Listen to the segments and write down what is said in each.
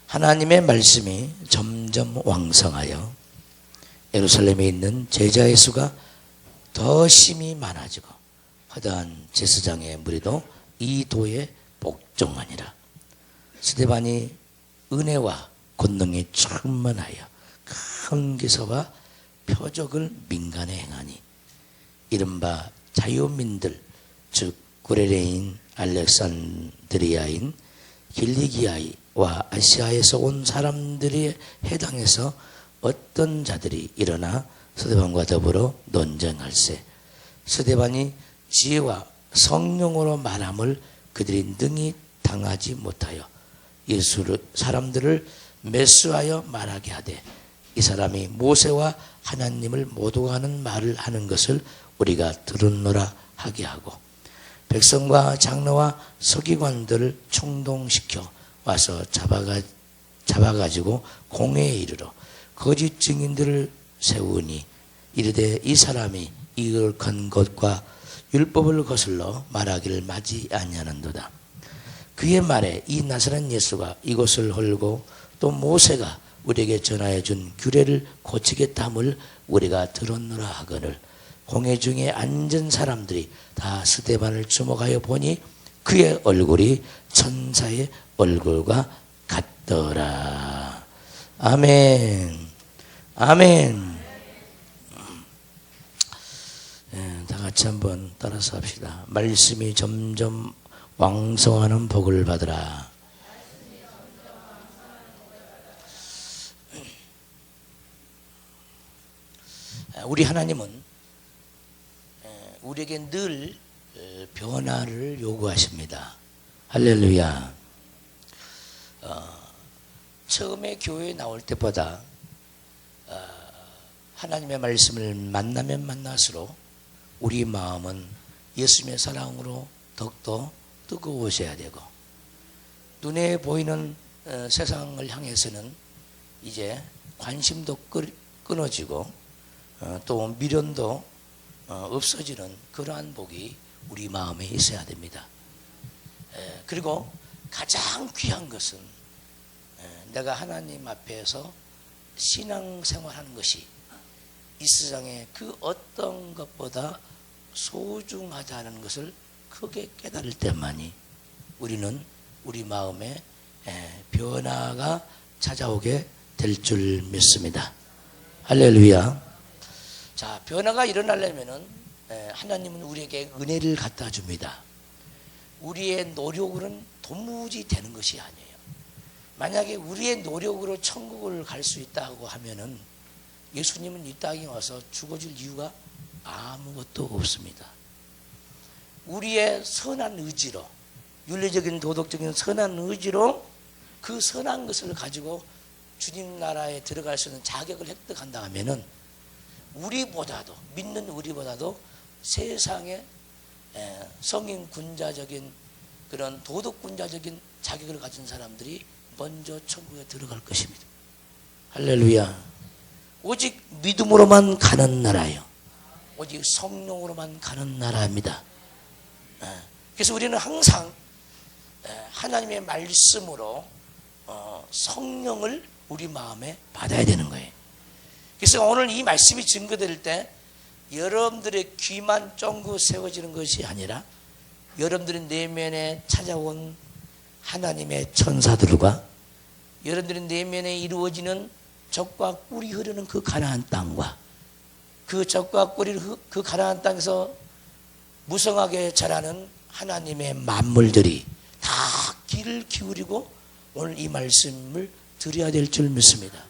하나님의 말씀이 점점 왕성하여 예루살렘에 있는 제자의 수가 더 심히 많아지고 허다한 제사장의 무리도 이 도에 복종하니라. 스데반이 은혜와 권능이 충만하여 큰 기사와 표적을 민간에 행하니 이른바 자유민들 즉 구레네인 알렉산드리아인 길리기아와 아시아에서 온 사람들이 해당해서 어떤 자들이 일어나 스데반과 더불어 논쟁할세. 스데반이 지혜와 성령으로 말함을 그들이 능히 당하지 못하여 예수를 사람들을 매수하여 말하게 하되 이 사람이 모세와 하나님을 모독하는 말을 하는 것을 우리가 들었노라 하게 하고 백성과 장로와 서기관들을 총동시켜 와서 잡아가지고 공회에 이르러 거짓 증인들을 세우니 이르되 이 사람이 이걸 건 것과 율법을 거슬러 말하기를 마지 아니하는도다. 그의 말에 이 나사렛 예수가 이곳을 헐고 또 모세가 우리에게 전하여 준 규례를 고치겠다함을 우리가 들었노라 하거늘 공회 중에 앉은 사람들이 다 스데반을 주목하여 보니 그의 얼굴이 천사의 얼굴과 같더라. 아멘. 아멘. 다 같이 한번 따라서 합시다. 말씀이 점점 왕성하는 복을 받으라. 우리 하나님은 우리에게 늘 변화를 요구하십니다. 할렐루야. 처음에 교회에 나올 때보다 하나님의 말씀을 만나면 만날수록 우리 마음은 예수님의 사랑으로 더욱더 뜨거워져야 되고 눈에 보이는 세상을 향해서는 이제 관심도 끊어지고 또 미련도 없어지는 그러한 복이 우리 마음에 있어야 됩니다. 그리고 가장 귀한 것은 내가 하나님 앞에서 신앙생활하는 것이 이 세상의 그 어떤 것보다 소중하다는 것을 크게 깨달을 때만이 우리는 우리 마음에 변화가 찾아오게 될 줄 믿습니다. 할렐루야. 자, 변화가 일어나려면은 하나님은 우리에게 은혜를 갖다 줍니다. 우리의 노력으로는 도무지 되는 것이 아니에요. 만약에 우리의 노력으로 천국을 갈 수 있다고 하면은 예수님은 이 땅에 와서 죽어줄 이유가 아무것도 없습니다. 우리의 선한 의지로, 윤리적인 도덕적인 선한 의지로 그 선한 것을 가지고 주님 나라에 들어갈 수 있는 자격을 획득한다 하면은 우리보다도, 믿는 우리보다도 세상에 성인 군자적인 그런 도덕 군자적인 자격을 가진 사람들이 먼저 천국에 들어갈 것입니다. 할렐루야. 오직 믿음으로만 가는 나라예요. 오직 성령으로만 가는 나라입니다. 그래서 우리는 항상 하나님의 말씀으로 성령을 우리 마음에 받아야 되는 거예요. 그래서 오늘 이 말씀이 증거될 때 여러분들의 귀만 쫑긋 세워지는 것이 아니라 여러분들의 내면에 찾아온 하나님의 천사들과 여러분들의 내면에 이루어지는 젖과 꿀이 흐르는 그 가나안 땅과 그 젖과 꿀이 그 가나안 땅에서 무성하게 자라는 하나님의 만물들이 다 귀를 기울이고 오늘 이 말씀을 드려야 될 줄 믿습니다.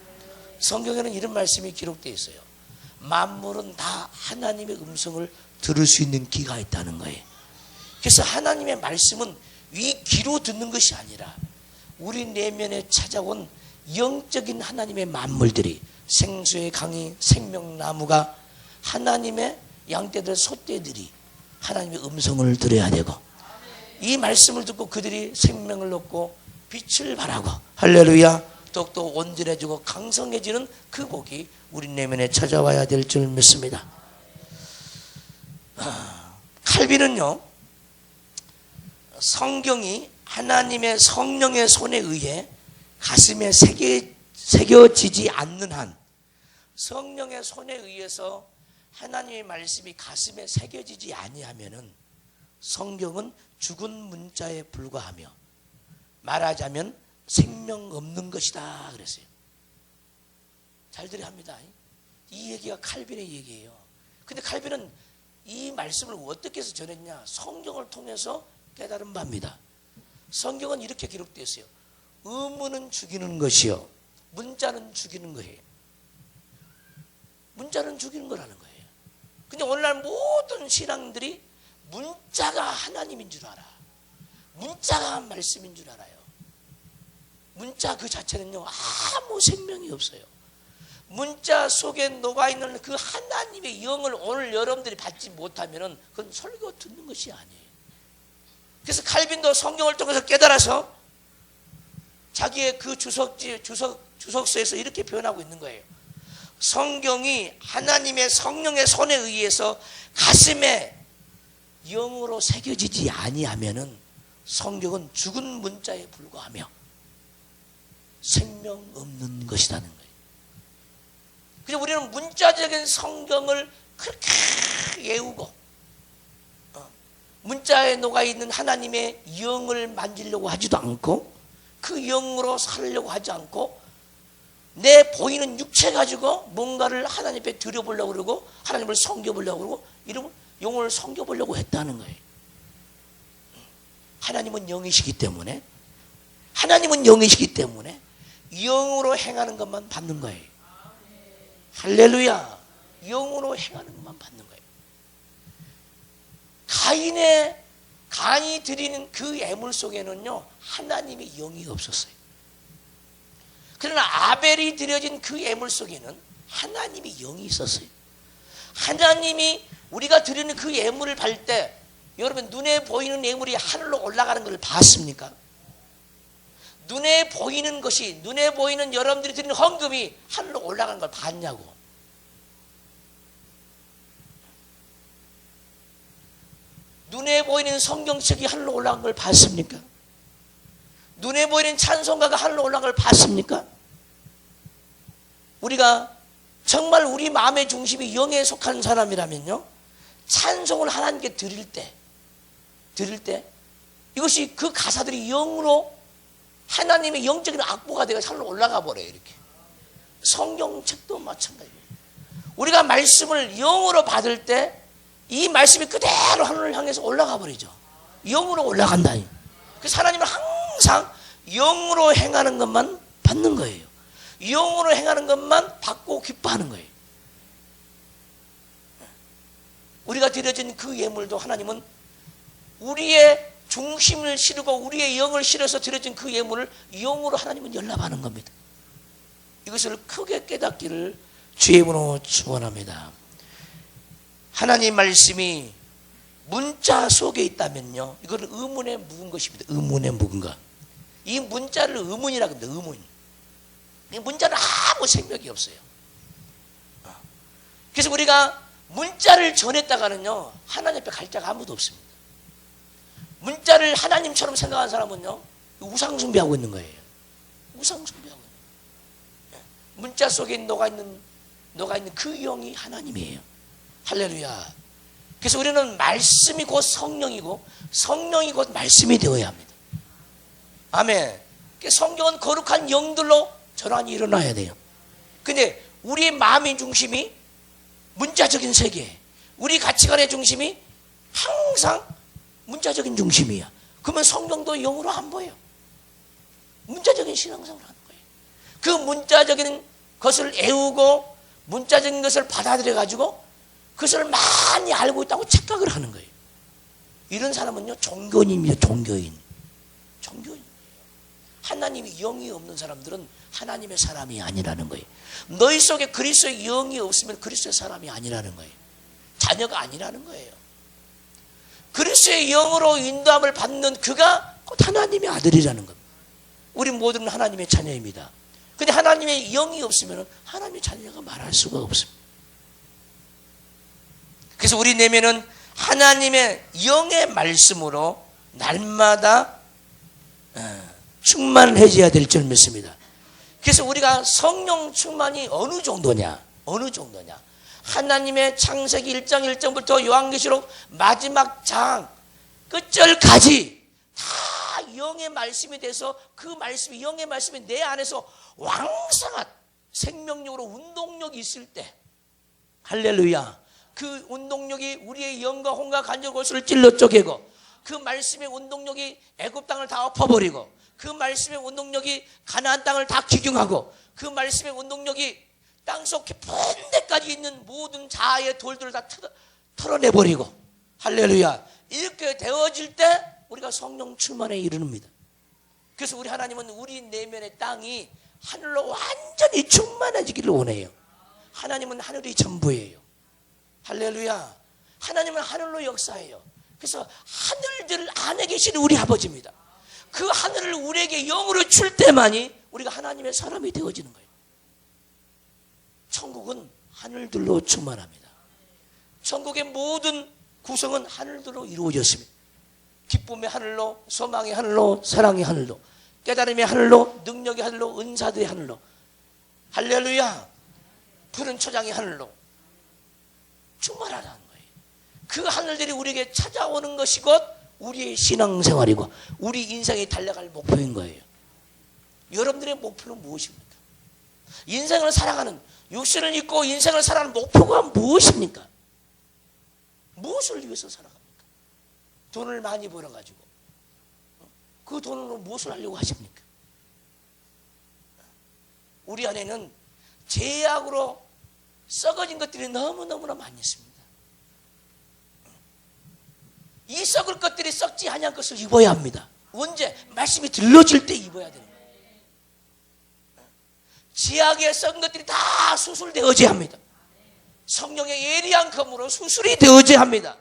성경에는 이런 말씀이 기록되어 있어요. 만물은 다 하나님의 음성을 들을 수 있는 귀가 있다는 거예요. 그래서 하나님의 말씀은 이 귀로 듣는 것이 아니라 우리 내면에 찾아온 영적인 하나님의 만물들이 생수의 강이 생명나무가 하나님의 양떼들 소떼들이 하나님의 음성을 들어야 되고 이 말씀을 듣고 그들이 생명을 얻고 빛을 발하고 할렐루야 더욱더 온전해지고 강성해지는 그 복이 우리 내면에 찾아와야 될 줄 믿습니다. 칼빈은요 성경이 하나님의 성령의 손에 의해 가슴에 새겨지지 않는 한, 성령의 손에 의해서 하나님의 말씀이 가슴에 새겨지지 아니하면은 성경은 죽은 문자에 불과하며 말하자면 생명 없는 것이다 그랬어요. 잘 들어야 합니다. 이 얘기가 칼빈의 얘기예요. 근데 칼빈은 이 말씀을 어떻게 해서 전했냐? 성경을 통해서 깨달은 바입니다. 성경은 이렇게 기록되어 있어요. 의문은 죽이는 것이요, 문자는 죽이는 거예요. 문자는 죽이는 거라는 거예요. 근데 오늘날 모든 신앙들이 문자가 하나님인 줄 알아. 문자가 말씀인 줄 알아요. 문자 그 자체는요, 아무 생명이 없어요. 문자 속에 녹아있는 그 하나님의 영을 오늘 여러분들이 받지 못하면 그건 설교 듣는 것이 아니에요. 그래서 칼빈도 성경을 통해서 깨달아서 자기의 그 주석서에서 이렇게 표현하고 있는 거예요. 성경이 하나님의 성령의 손에 의해서 가슴에 영으로 새겨지지 아니하면은 성경은 죽은 문자에 불과하며 생명 없는 것이라는 거예요. 그래서 우리는 문자적인 성경을 그렇게 외우고 문자에 녹아있는 하나님의 영을 만지려고 하지도 않고 그 영으로 살려고 하지 않고 내 보이는 육체 가지고 뭔가를 하나님 앞에 드려보려고 그러고 하나님을 섬겨보려고 그러고 이런 영을 섬겨보려고 했다는 거예요. 하나님은 영이시기 때문에 영으로 행하는 것만 받는 거예요. 할렐루야. 영으로 행하는 것만 받는 거예요. 가인이 드리는 그 예물 속에는요, 하나님의 영이 없었어요. 그러나 아벨이 드려진 그 예물 속에는 하나님의 영이 있었어요. 하나님이 우리가 드리는 그 예물을 받을 때 여러분 눈에 보이는 예물이 하늘로 올라가는 걸 봤습니까? 눈에 보이는 것이, 눈에 보이는 여러분들이 드리는 헌금이 하늘로 올라가는 걸 봤냐고. 눈에 보이는 성경책이 하늘로 올라간 걸 봤습니까? 눈에 보이는 찬송가가 하늘로 올라간 걸 봤습니까? 우리가 정말 우리 마음의 중심이 영에 속한 사람이라면요, 찬송을 하나님께 드릴 때 이것이 그 가사들이 영으로 하나님의 영적인 악보가 되어 하늘로 올라가 버려요. 이렇게 성경책도 마찬가지예요. 우리가 말씀을 영으로 받을 때 이 말씀이 그대로 하늘을 향해서 올라가 버리죠. 영으로 올라간다. 그래서 하나님은 항상 영으로 행하는 것만 받는 거예요. 영으로 행하는 것만 받고 기뻐하는 거예요. 우리가 드려진 그 예물도 하나님은 우리의 중심을 실고 우리의 영을 실어서 드려진 그 예물을 영으로 하나님은 연락하는 겁니다. 이것을 크게 깨닫기를 주의 이름으로 축원합니다. 하나님 말씀이 문자 속에 있다면요, 이거는 의문에 묵은 것입니다. 의문에 묵은 것. 이 문자를 의문이라고 합니다. 의문. 이 문자는 아무 생명이 없어요. 그래서 우리가 문자를 전했다가는요, 하나님 앞에 갈 자가 아무도 없습니다. 문자를 하나님처럼 생각하는 사람은요, 우상숭배하고 있는 거예요. 우상숭배하고 있는 거예요. 문자 속에 녹아있는 그 영이 하나님이에요. 할렐루야. 그래서 우리는 말씀이 곧 성령이고 성령이 곧 말씀이 되어야 합니다. 아멘. 성경은 거룩한 영들로 전환이 일어나야 돼요. 근데 우리의 마음의 중심이 문자적인 세계, 우리 가치관의 중심이 항상 문자적인 중심이야. 그러면 성경도 영으로 안 보여. 문자적인 신앙생활을 하는 거예요. 그 문자적인 것을 애우고 문자적인 것을 받아들여 가지고 그것을 많이 알고 있다고 착각을 하는 거예요. 이런 사람은요, 종교인입니다. 종교인. 하나님이 영이 없는 사람들은 하나님의 사람이 아니라는 거예요. 너희 속에 그리스도의 영이 없으면 그리스도의 사람이 아니라는 거예요. 자녀가 아니라는 거예요. 그리스도의 영으로 인도함을 받는 그가 곧 하나님의 아들이라는 겁니다. 우리 모두는 하나님의 자녀입니다. 근데 하나님의 영이 없으면 하나님의 자녀가 말할 수가 없습니다. 그래서 우리 내면은 하나님의 영의 말씀으로 날마다 충만해져야 될 줄 믿습니다. 그래서 우리가 성령 충만이 어느 정도냐? 하나님의 창세기 1장 1절부터 요한계시록 마지막 장 끝절까지 다 영의 말씀이 돼서 그 말씀이, 영의 말씀이 내 안에서 왕성한 생명력으로 운동력이 있을 때, 할렐루야, 그 운동력이 우리의 영과 혼과 간절 골수를 찔러 쪼개고, 그 말씀의 운동력이 애굽 땅을 다 엎어버리고, 그 말씀의 운동력이 가나안 땅을 다 기경하고, 그 말씀의 운동력이 땅속 깊은 데까지 있는 모든 자아의 돌들을 다 털어내버리고, 할렐루야, 이렇게 되어질 때 우리가 성령 충만에 이르릅니다. 그래서 우리 하나님은 우리 내면의 땅이 하늘로 완전히 충만해지기를 원해요. 하나님은 하늘이 전부예요. 할렐루야. 하나님은 하늘로 역사해요. 그래서 하늘들 안에 계시는 우리 아버지입니다. 그 하늘을 우리에게 영으로 줄 때만이 우리가 하나님의 사람이 되어지는 거예요. 천국은 하늘들로 충만합니다. 천국의 모든 구성은 하늘들로 이루어졌습니다. 기쁨의 하늘로, 소망의 하늘로, 사랑의 하늘로, 깨달음의 하늘로, 능력의 하늘로, 은사들의 하늘로, 할렐루야, 푸른 초장의 하늘로 충만하다는 거예요. 그 하늘들이 우리에게 찾아오는 것이 곧 우리의 신앙생활이고 우리 인생에 달려갈 목표인 거예요. 여러분들의 목표는 무엇입니까? 인생을 살아가는, 육신을 입고 인생을 살아가는 목표가 무엇입니까? 무엇을 위해서 살아갑니까? 돈을 많이 벌어가지고 그 돈으로 무엇을 하려고 하십니까? 우리 안에는 죄악으로 썩어진 것들이 너무너무나 많이 있습니다. 이 썩을 것들이 썩지 아니한 것을 입어야 합니다. 언제? 말씀이 들려질 때 입어야 되는 거예요. 지하에 썩은 것들이 다 수술되어져야 합니다. 성령의 예리한 검으로 수술이 되어져야 합니다.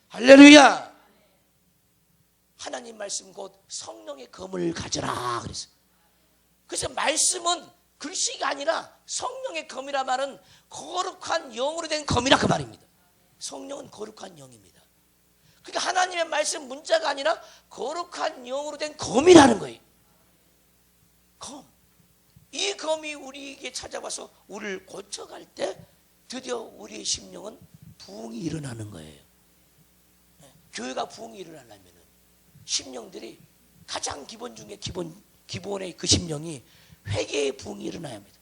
할렐루야. 하나님 말씀 곧 성령의 검을 가져라 그랬어요. 그래서 말씀은 글씨가 아니라 성령의 검이라 말은 거룩한 영으로 된 검이라 그 말입니다. 성령은 거룩한 영입니다. 그러니까 하나님의 말씀 문자가 아니라 거룩한 영으로 된 검이라는 거예요. 검. 이 검이 우리에게 찾아와서 우리를 고쳐갈 때 드디어 우리의 심령은 부흥이 일어나는 거예요. 교회가 부흥이 일어나려면 심령들이 가장 기본 중에 기본의 그 심령이 회개의 부흥이 일어나야 합니다.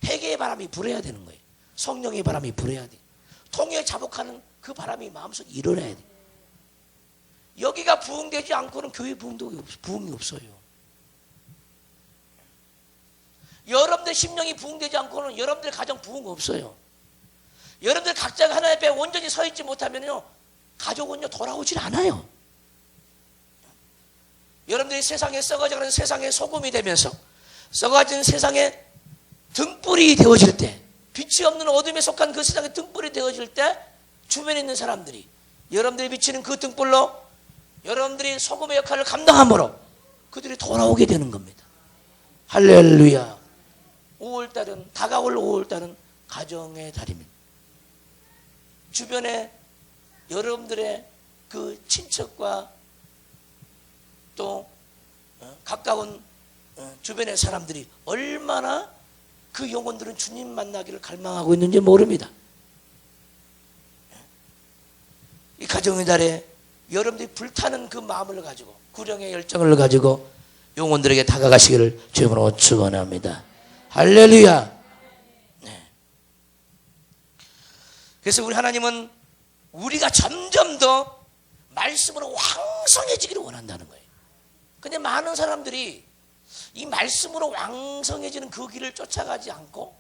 회개의 바람이 불어야 되는 거예요. 성령의 바람이 불어야 돼요. 통에 자복하는 그 바람이 마음속에 일어나야 돼요. 여기가 부흥되지 않고는 교회 부흥이 없어요. 여러분들 심령이 부흥되지 않고는 여러분들 가정 부흥 없어요. 여러분들 각자가 하나님 앞에 온전히 서 있지 못하면요, 가족은요 돌아오질 않아요. 여러분들이 세상에 썩어져가는 세상의 소금이 되면서 썩어진 세상의 등불이 되어질 때, 빛이 없는 어둠에 속한 그 세상의 등불이 되어질 때 주변에 있는 사람들이 여러분들이 비치는 그 등불로 여러분들이 소금의 역할을 감당함으로 그들이 돌아오게 되는 겁니다. 할렐루야. 5월달은, 다가올 5월달은 가정의 달입니다. 주변에 여러분들의 그 친척과 또 가까운 주변의 사람들이 얼마나 그 영혼들은 주님 만나기를 갈망하고 있는지 모릅니다. 이 가정의 달에 여러분들이 불타는 그 마음을 가지고, 구령의 열정을 가지고 영혼들에게 다가가시기를 주님으로 축원합니다. 할렐루야. 네. 그래서 우리 하나님은 우리가 점점 더 말씀으로 왕성해지기를 원한다는 거예요. 근데 많은 사람들이 이 말씀으로 왕성해지는 그 길을 쫓아가지 않고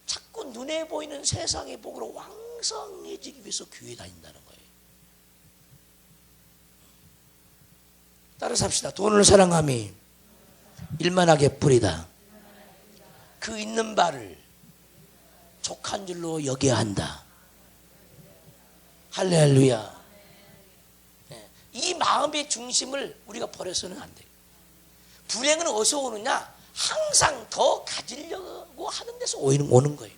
자꾸 눈에 보이는 세상의 복으로 왕성해지기 위해서 교회 다닌다는 거예요. 따라서 합시다. 돈을 사랑함이 일만하게 뿌리다. 그 있는 바를 족한 줄로 여겨야 한다. 할렐루야. 이 마음의 중심을 우리가 버려서는 안 돼요. 불행은 어디서 오느냐? 항상 더 가지려고 하는 데서 오는 거예요.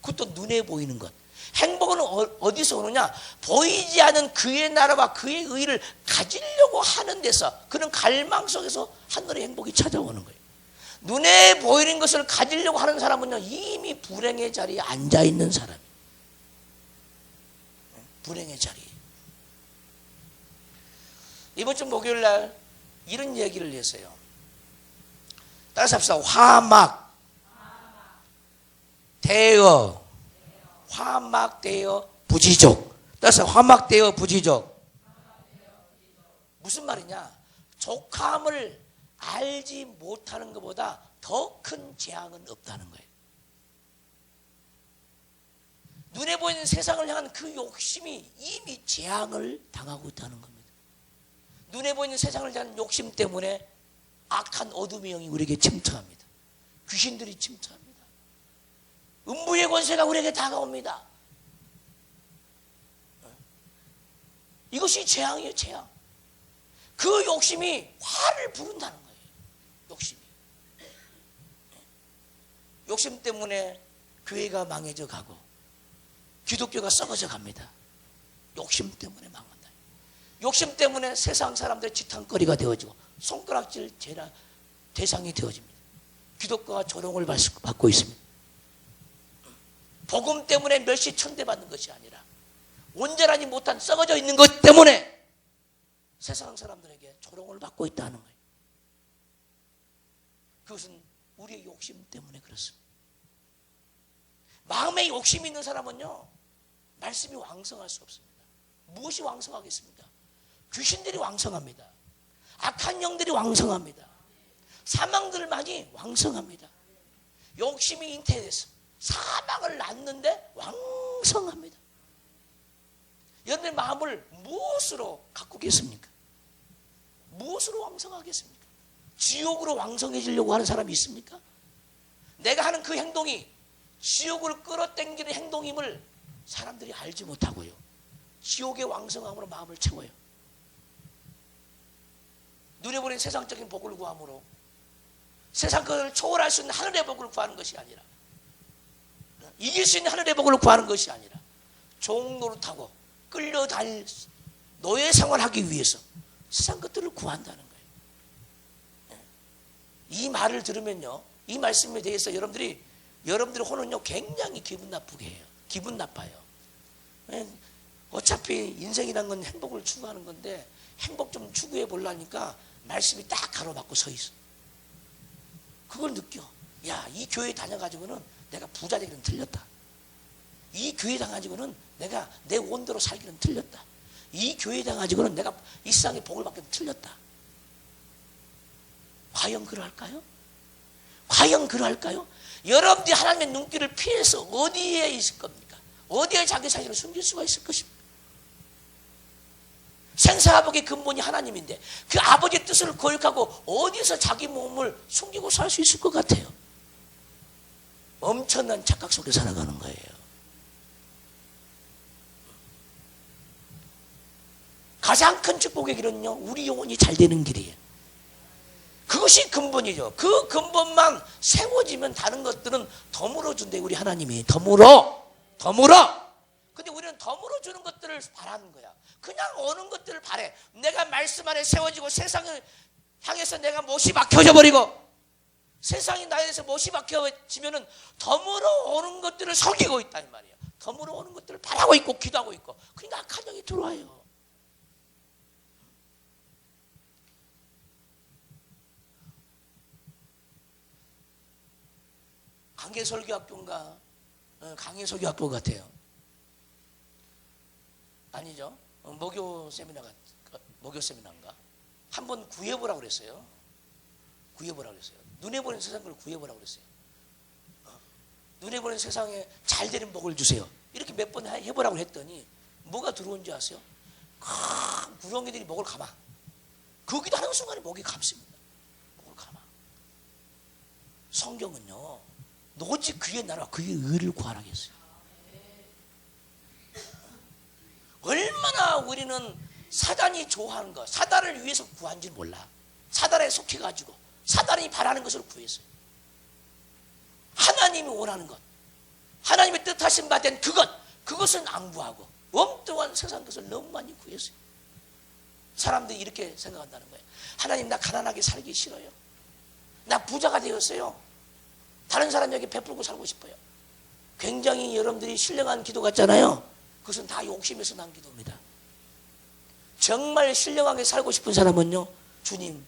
그것도 눈에 보이는 것. 행복은 어디서 오느냐? 보이지 않는 그의 나라와 그의 의를 가지려고 하는 데서, 그런 갈망 속에서 하늘의 행복이 찾아오는 거예요. 눈에 보이는 것을 가지려고 하는 사람은요, 이미 불행의 자리에 앉아 있는 사람이에요. 불행의 자리에. 이번 주 목요일 날 이런 얘기를 했어요. 따라서 합시다. 화막되어 부지족. 따라서 화막되어 부지족. 무슨 말이냐? 족함을 알지 못하는 것보다 더 큰 재앙은 없다는 거예요. 눈에 보이는 세상을 향한 그 욕심이 이미 재앙을 당하고 있다는 겁니다. 눈에 보이는 세상을 향한 욕심 때문에 악한 어둠의 영이 우리에게 침투합니다. 귀신들이 침투합니다. 음부의 권세가 우리에게 다가옵니다. 이것이 재앙이에요, 재앙. 그 욕심이 화를 부른다는 거예요. 욕심이. 욕심 때문에 교회가 망해져 가고 기독교가 썩어져 갑니다. 욕심 때문에 망한다. 욕심 때문에 세상 사람들의 지탄거리가 되어지고 손가락질 대상이 되어집니다. 기독교가 조롱을 받고 있습니다. 복음 때문에 멸시 천대받는 것이 아니라 온전하지 못한 썩어져 있는 것 때문에 세상 사람들에게 조롱을 받고 있다는 거예요. 그것은 우리의 욕심 때문에 그렇습니다. 마음에 욕심이 있는 사람은요, 말씀이 왕성할 수 없습니다. 무엇이 왕성하겠습니까? 귀신들이 왕성합니다. 악한 영들이 왕성합니다. 사망들만이 왕성합니다. 욕심이 잉태돼서 사망을 낳는데 왕성합니다. 여러분의 마음을 무엇으로 갖고 계십니까? 무엇으로 왕성하겠습니까? 지옥으로 왕성해지려고 하는 사람이 있습니까? 내가 하는 그 행동이 지옥을 끌어당기는 행동임을 사람들이 알지 못하고요, 지옥의 왕성함으로 마음을 채워요. 눈에 보이는 세상적인 복을 구함으로 세상 것을 초월할 수 있는 하늘의 복을 구하는 것이 아니라, 이길 수 있는 하늘의 복을 구하는 것이 아니라 종 노릇하고 끌려다닐 노예 생활하기 위해서 세상 것들을 구한다는 거예요. 이 말을 들으면요, 이 말씀에 대해서 여러분들의 혼은요 굉장히 기분 나쁘게 해요. 기분 나빠요. 어차피 인생이란 건 행복을 추구하는 건데 행복 좀 추구해 보려니까 말씀이 딱 가로막고 서 있어. 그걸 느껴. 야, 이 교회 다녀가지고는 내가 부자 되기는 틀렸다. 이 교회 다녀가지고는 내가 내 온대로 살기는 틀렸다. 이 교회 다녀가지고는 내가 이 세상의 복을 받기는 틀렸다. 과연 그러할까요? 과연 그러할까요? 여러분들이 하나님의 눈길을 피해서 어디에 있을 겁니까? 어디에 자기 자신을 숨길 수가 있을 것입니까? 생사화복의 근본이 하나님인데 그 아버지의 뜻을 거역하고 어디서 자기 몸을 숨기고 살 수 있을 것 같아요? 엄청난 착각 속에 살아가는 거예요. 가장 큰 축복의 길은요, 우리 영혼이 잘 되는 길이에요. 그것이 근본이죠. 그 근본만 세워지면 다른 것들은 덤으로 준대, 우리 하나님이. 덤으로. 근데 우리는 덤으로 주는 것들을 바라는 거야. 그냥 오는 것들을 바래. 내가 말씀 안에 세워지고 세상을 향해서 내가 못이 박혀져 버리고 세상이 나에 대해서 못이 박혀지면은 덤으로 오는 것들을 속이고 있다 이 말이야. 덤으로 오는 것들을 바라고 있고 기도하고 있고, 그러니까 악한 영이 들어와요. 강해설교학교인가? 강해설교학교 같아요. 아니죠. 목요 세미나인가? 한번 구해보라고 그랬어요. 눈에 보이는 세상 걸 구해보라고 그랬어요. 눈에 보이는 세상에 잘 되는 복을 주세요. 이렇게 몇 번 해보라고 했더니 뭐가 들어온 줄 아세요? 큰 구렁이들이 목을 감아. 거기도 하는 순간에 목이 감습니다. 목을 감아. 성경은요, 오직 그의 나라와 그의 의를 구하라 했어요. 얼마나 우리는 사단이 좋아하는 것, 사단을 위해서 구한지 몰라. 사단에 속해가지고 사단이 바라는 것을 구했어요. 하나님이 원하는 것, 하나님의 뜻하신 바 된 그것, 그것은 안 구하고 엉뚱한 세상 것을 너무 많이 구했어요. 사람들이 이렇게 생각한다는 거예요. 하나님, 나 가난하게 살기 싫어요. 나 부자가 되었어요. 다른 사람에게 베풀고 살고 싶어요. 굉장히 여러분들이 신령한 기도 같잖아요. 그것은 다 욕심에서 난 기도입니다. 정말 신령하게 살고 싶은 사람은요, 주님,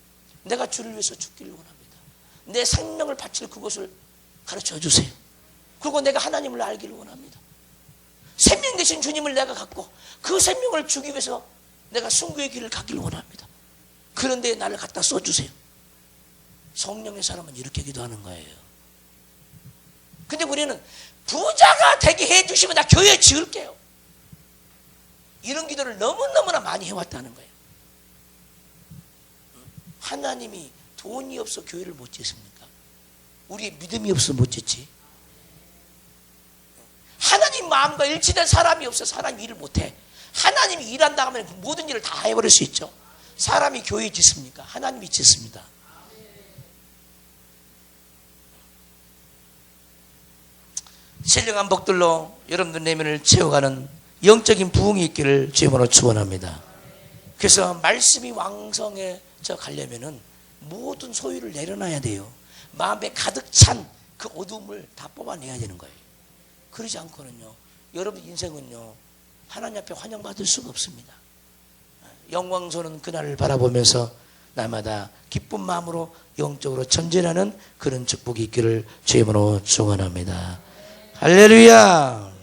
내가 주를 위해서 죽기를 원합니다. 내 생명을 바칠 그것을 가르쳐 주세요. 그리고 내가 하나님을 알기를 원합니다. 생명 되신 주님을 내가 갖고 그 생명을 주기 위해서 내가 순교의 길을 가기를 원합니다. 그런데 나를 갖다 써주세요. 성령의 사람은 이렇게 기도하는 거예요. 근데 우리는 부자가 되게 해주시면 나 교회 지을게요. 이런 기도를 너무너무나 많이 해왔다는 거예요. 하나님이 돈이 없어 교회를 못 짓습니까? 우리의 믿음이 없어 못 짓지. 하나님 마음과 일치된 사람이 없어 사람이 일을 못해. 하나님이 일한다 하면 모든 일을 다 해버릴 수 있죠. 사람이 교회 짓습니까? 하나님이 짓습니다. 신령한 복들로 여러분들 내면을 채워가는 영적인 부흥이 있기를 주님으로 축원합니다. 그래서 말씀이 왕성해져 가려면은 모든 소유를 내려놔야 돼요. 마음에 가득 찬 그 어둠을 다 뽑아내야 되는 거예요. 그러지 않고는요, 여러분 인생은요, 하나님 앞에 환영받을 수가 없습니다. 영광스러운 그날을 바라보면서 날마다 기쁜 마음으로 영적으로 전진하는 그런 축복이 있기를 주님으로 축원합니다. 할렐루야.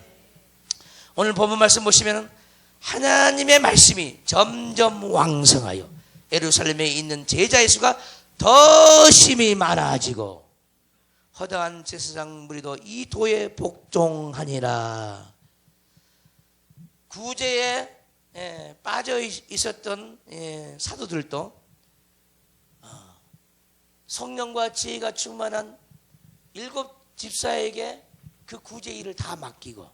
오늘 본문 말씀 보시면 하나님의 말씀이 점점 왕성하여 예루살렘에 있는 제자의 수가 더 심히 많아지고 허다한 제사장 무리도 이 도에 복종하니라. 구제에 빠져 있었던 사도들도 성령과 지혜가 충만한 7 집사에게 그 구제 일을 다 맡기고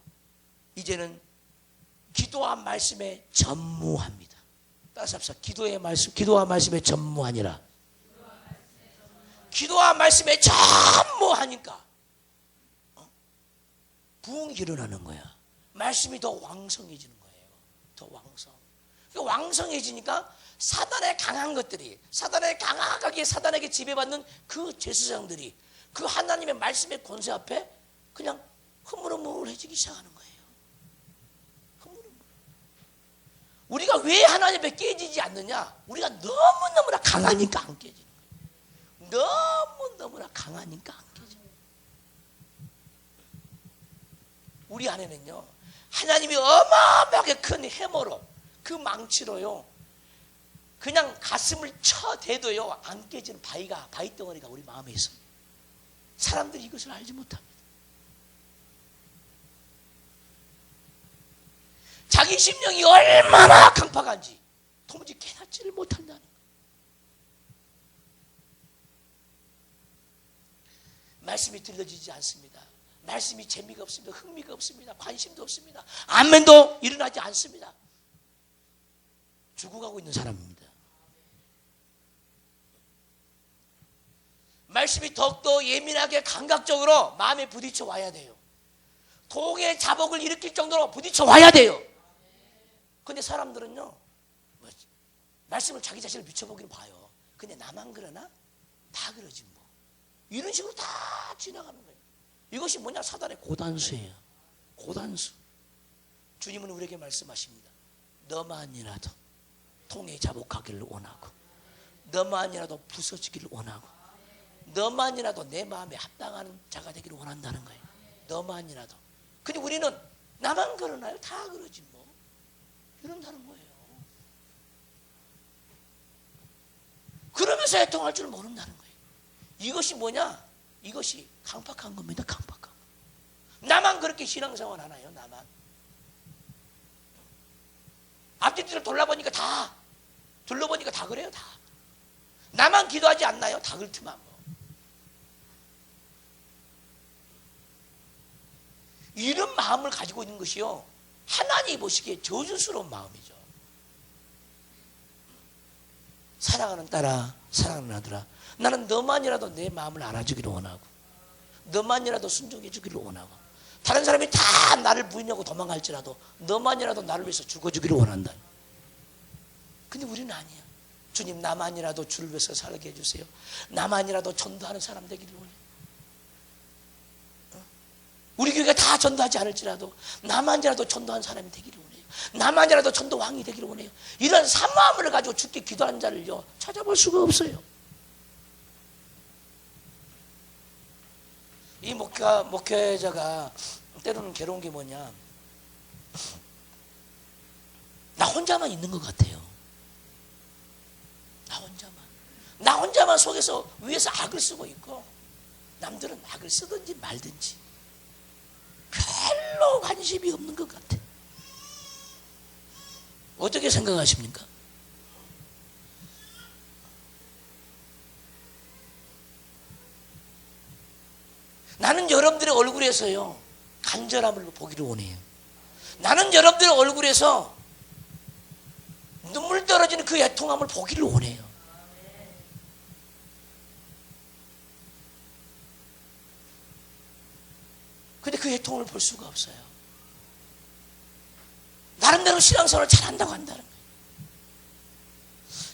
이제는 기도와 말씀에 전무합니다. 따라서 합시다. 기도와 말씀에 전무하니라. 기도와 말씀에 전무하니까 부흥이 일어나는 거야. 말씀이 더 왕성해지는 거예요. 더 왕성. 왕성해지니까 사단의 강한 것들이, 사단의 강하게 사단에게 지배받는 그 제사장들이 그 하나님의 말씀의 권세 앞에 그냥 흐물흐물해지기 시작하는 거예요. 흐물흐물. 우리가 왜 하나님 앞에 깨지지 않느냐? 우리가 너무너무나 강하니까 안 깨지는 거예요. 너무너무나 강하니까 안 깨져요. 우리 안에는요, 하나님이 어마어마하게 큰 해머로, 그 망치로요, 그냥 가슴을 쳐대도요 안 깨지는 바위 덩어리가 우리 마음에 있습니다. 사람들이 이것을 알지 못합니다. 자기 심령이 얼마나 강팍한지 도무지 깨닫지를 못한다는 거예요. 말씀이 들려지지 않습니다. 말씀이 재미가 없습니다. 흥미가 없습니다. 관심도 없습니다. 아멘도 일어나지 않습니다. 죽어가고 있는 사람입니다. 말씀이 더욱더 예민하게 감각적으로 마음에 부딪혀 와야 돼요. 동의 자복을 일으킬 정도로 부딪혀 와야 돼요. 근데 사람들은요, 말씀을 자기 자신을 비춰보기를 봐요. 근데 나만 그러나? 다 그러지 뭐. 이런 식으로 다 지나가는 거예요. 이것이 뭐냐? 사단의 고단수예요. 고단수. 주님은 우리에게 말씀하십니다. 너만이라도 통에 자복하기를 원하고, 너만이라도 부서지기를 원하고, 너만이라도 내 마음에 합당한 자가 되기를 원한다는 거예요. 너만이라도. 근데 우리는 나만 그러나요? 다 그러지 뭐. 이런다는 거예요. 그러면서 애통할 줄 모른다는 거예요. 이것이 뭐냐? 이것이 강팍한 겁니다. 강팍한 거. 나만 그렇게 신앙생활 하나요? 나만. 앞뒤를 둘러보니까 다 그래요. 다. 나만 기도하지 않나요? 다 그렇지만 뭐. 이런 마음을 가지고 있는 것이요, 하나님이 보시기에 저주스러운 마음이죠. 사랑하는 딸아, 사랑하는 아들아, 나는 너만이라도 내 마음을 알아주기를 원하고, 너만이라도 순종해 주기를 원하고, 다른 사람이 다 나를 부인하고 도망갈지라도 너만이라도 나를 위해서 죽어주기를 원한다. 근데 우리는 아니야. 주님, 나만이라도 주를 위해서 살게 해주세요. 나만이라도 전도하는 사람 되기를 원해요. 우리 교회가 다 전도하지 않을지라도 나만이라도 전도하는 사람이 되기를 원해요. 나만이라도 전도 왕이 되기를 원해요. 이런 산마음을 가지고 주께 기도하는 자를요 찾아볼 수가 없어요. 이 목회자가 때로는 괴로운 게 뭐냐, 나 혼자만 있는 것 같아요. 나 혼자만 속에서 위에서 악을 쓰고 있고 남들은 악을 쓰든지 말든지 별로 관심이 없는 것 같아. 어떻게 생각하십니까? 나는 여러분들의 얼굴에서요 간절함을 보기를 원해요. 나는 여러분들의 얼굴에서 눈물 떨어지는 그 애통함을 보기를 원해요. 근데 그 애통을 볼 수가 없어요. 나름대로 신앙생활을 잘한다고 한다는 거예요.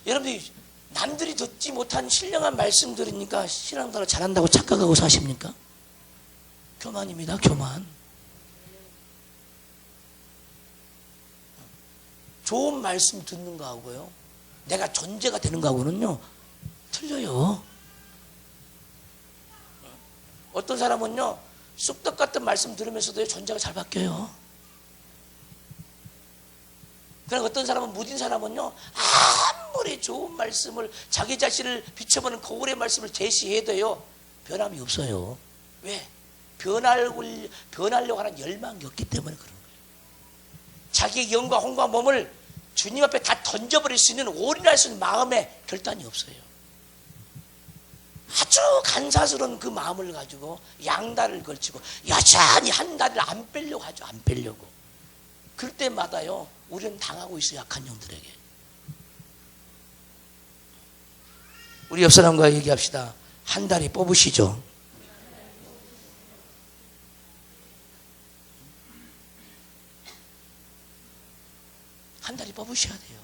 여러분들이 남들이 듣지 못한 신령한 말씀 들으니까 신앙생활을 잘한다고 착각하고 사십니까? 교만입니다. 교만. 좋은 말씀 듣는 거하고요 내가 존재가 되는 거하고는요 틀려요. 어떤 사람은요 쑥떡 같은 말씀 들으면서도 존재가 잘 바뀌어요. 그러나 어떤 사람은, 무딘 사람은요 아무리 좋은 말씀을, 자기 자신을 비춰보는 거울의 말씀을 제시해도요 변함이 없어요. 왜? 변하려고 하는 열망이 없기 때문에 그런 거예요. 자기의 영과 혼과 몸을 주님 앞에 다 던져버릴 수 있는, 올인할 수 있는 마음에 결단이 없어요. 아주 간사스러운 그 마음을 가지고 양다리를 걸치고 여전히 한 다리를 안 빼려고 하죠. 안 빼려고. 그럴 때마다요 우리는 당하고 있어요. 약한 영들에게. 우리 옆 사람과 얘기합시다. 한 다리 뽑으시죠. 한 다리 뽑으셔야 돼요.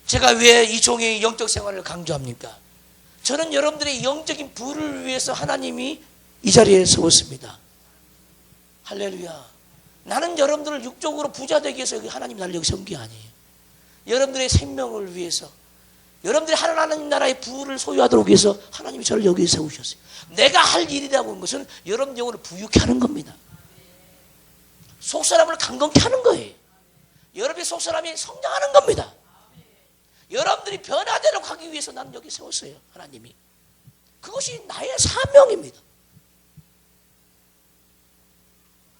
제가 왜 이 종의 영적 생활을 강조합니까? 저는 여러분들의 영적인 부를 위해서 하나님이 이 자리에 세웠습니다. 할렐루야. 나는 여러분들을 육적으로 부자 되기 위해서 하나님 나를 여기 세운 게 아니에요. 여러분들의 생명을 위해서, 여러분들이 하나님 나라의 부를 소유하도록 위해서 하나님이 저를 여기에 세우셨어요. 내가 할 일이라고 하는 것은 여러분 영혼을 부유케 하는 겁니다. 속사람을 강건케 하는 거예요. 여러분의 속사람이 성장하는 겁니다. 여러분들이 변화되도록 하기 위해서 나는 여기 세웠어요. 하나님이. 그것이 나의 사명입니다.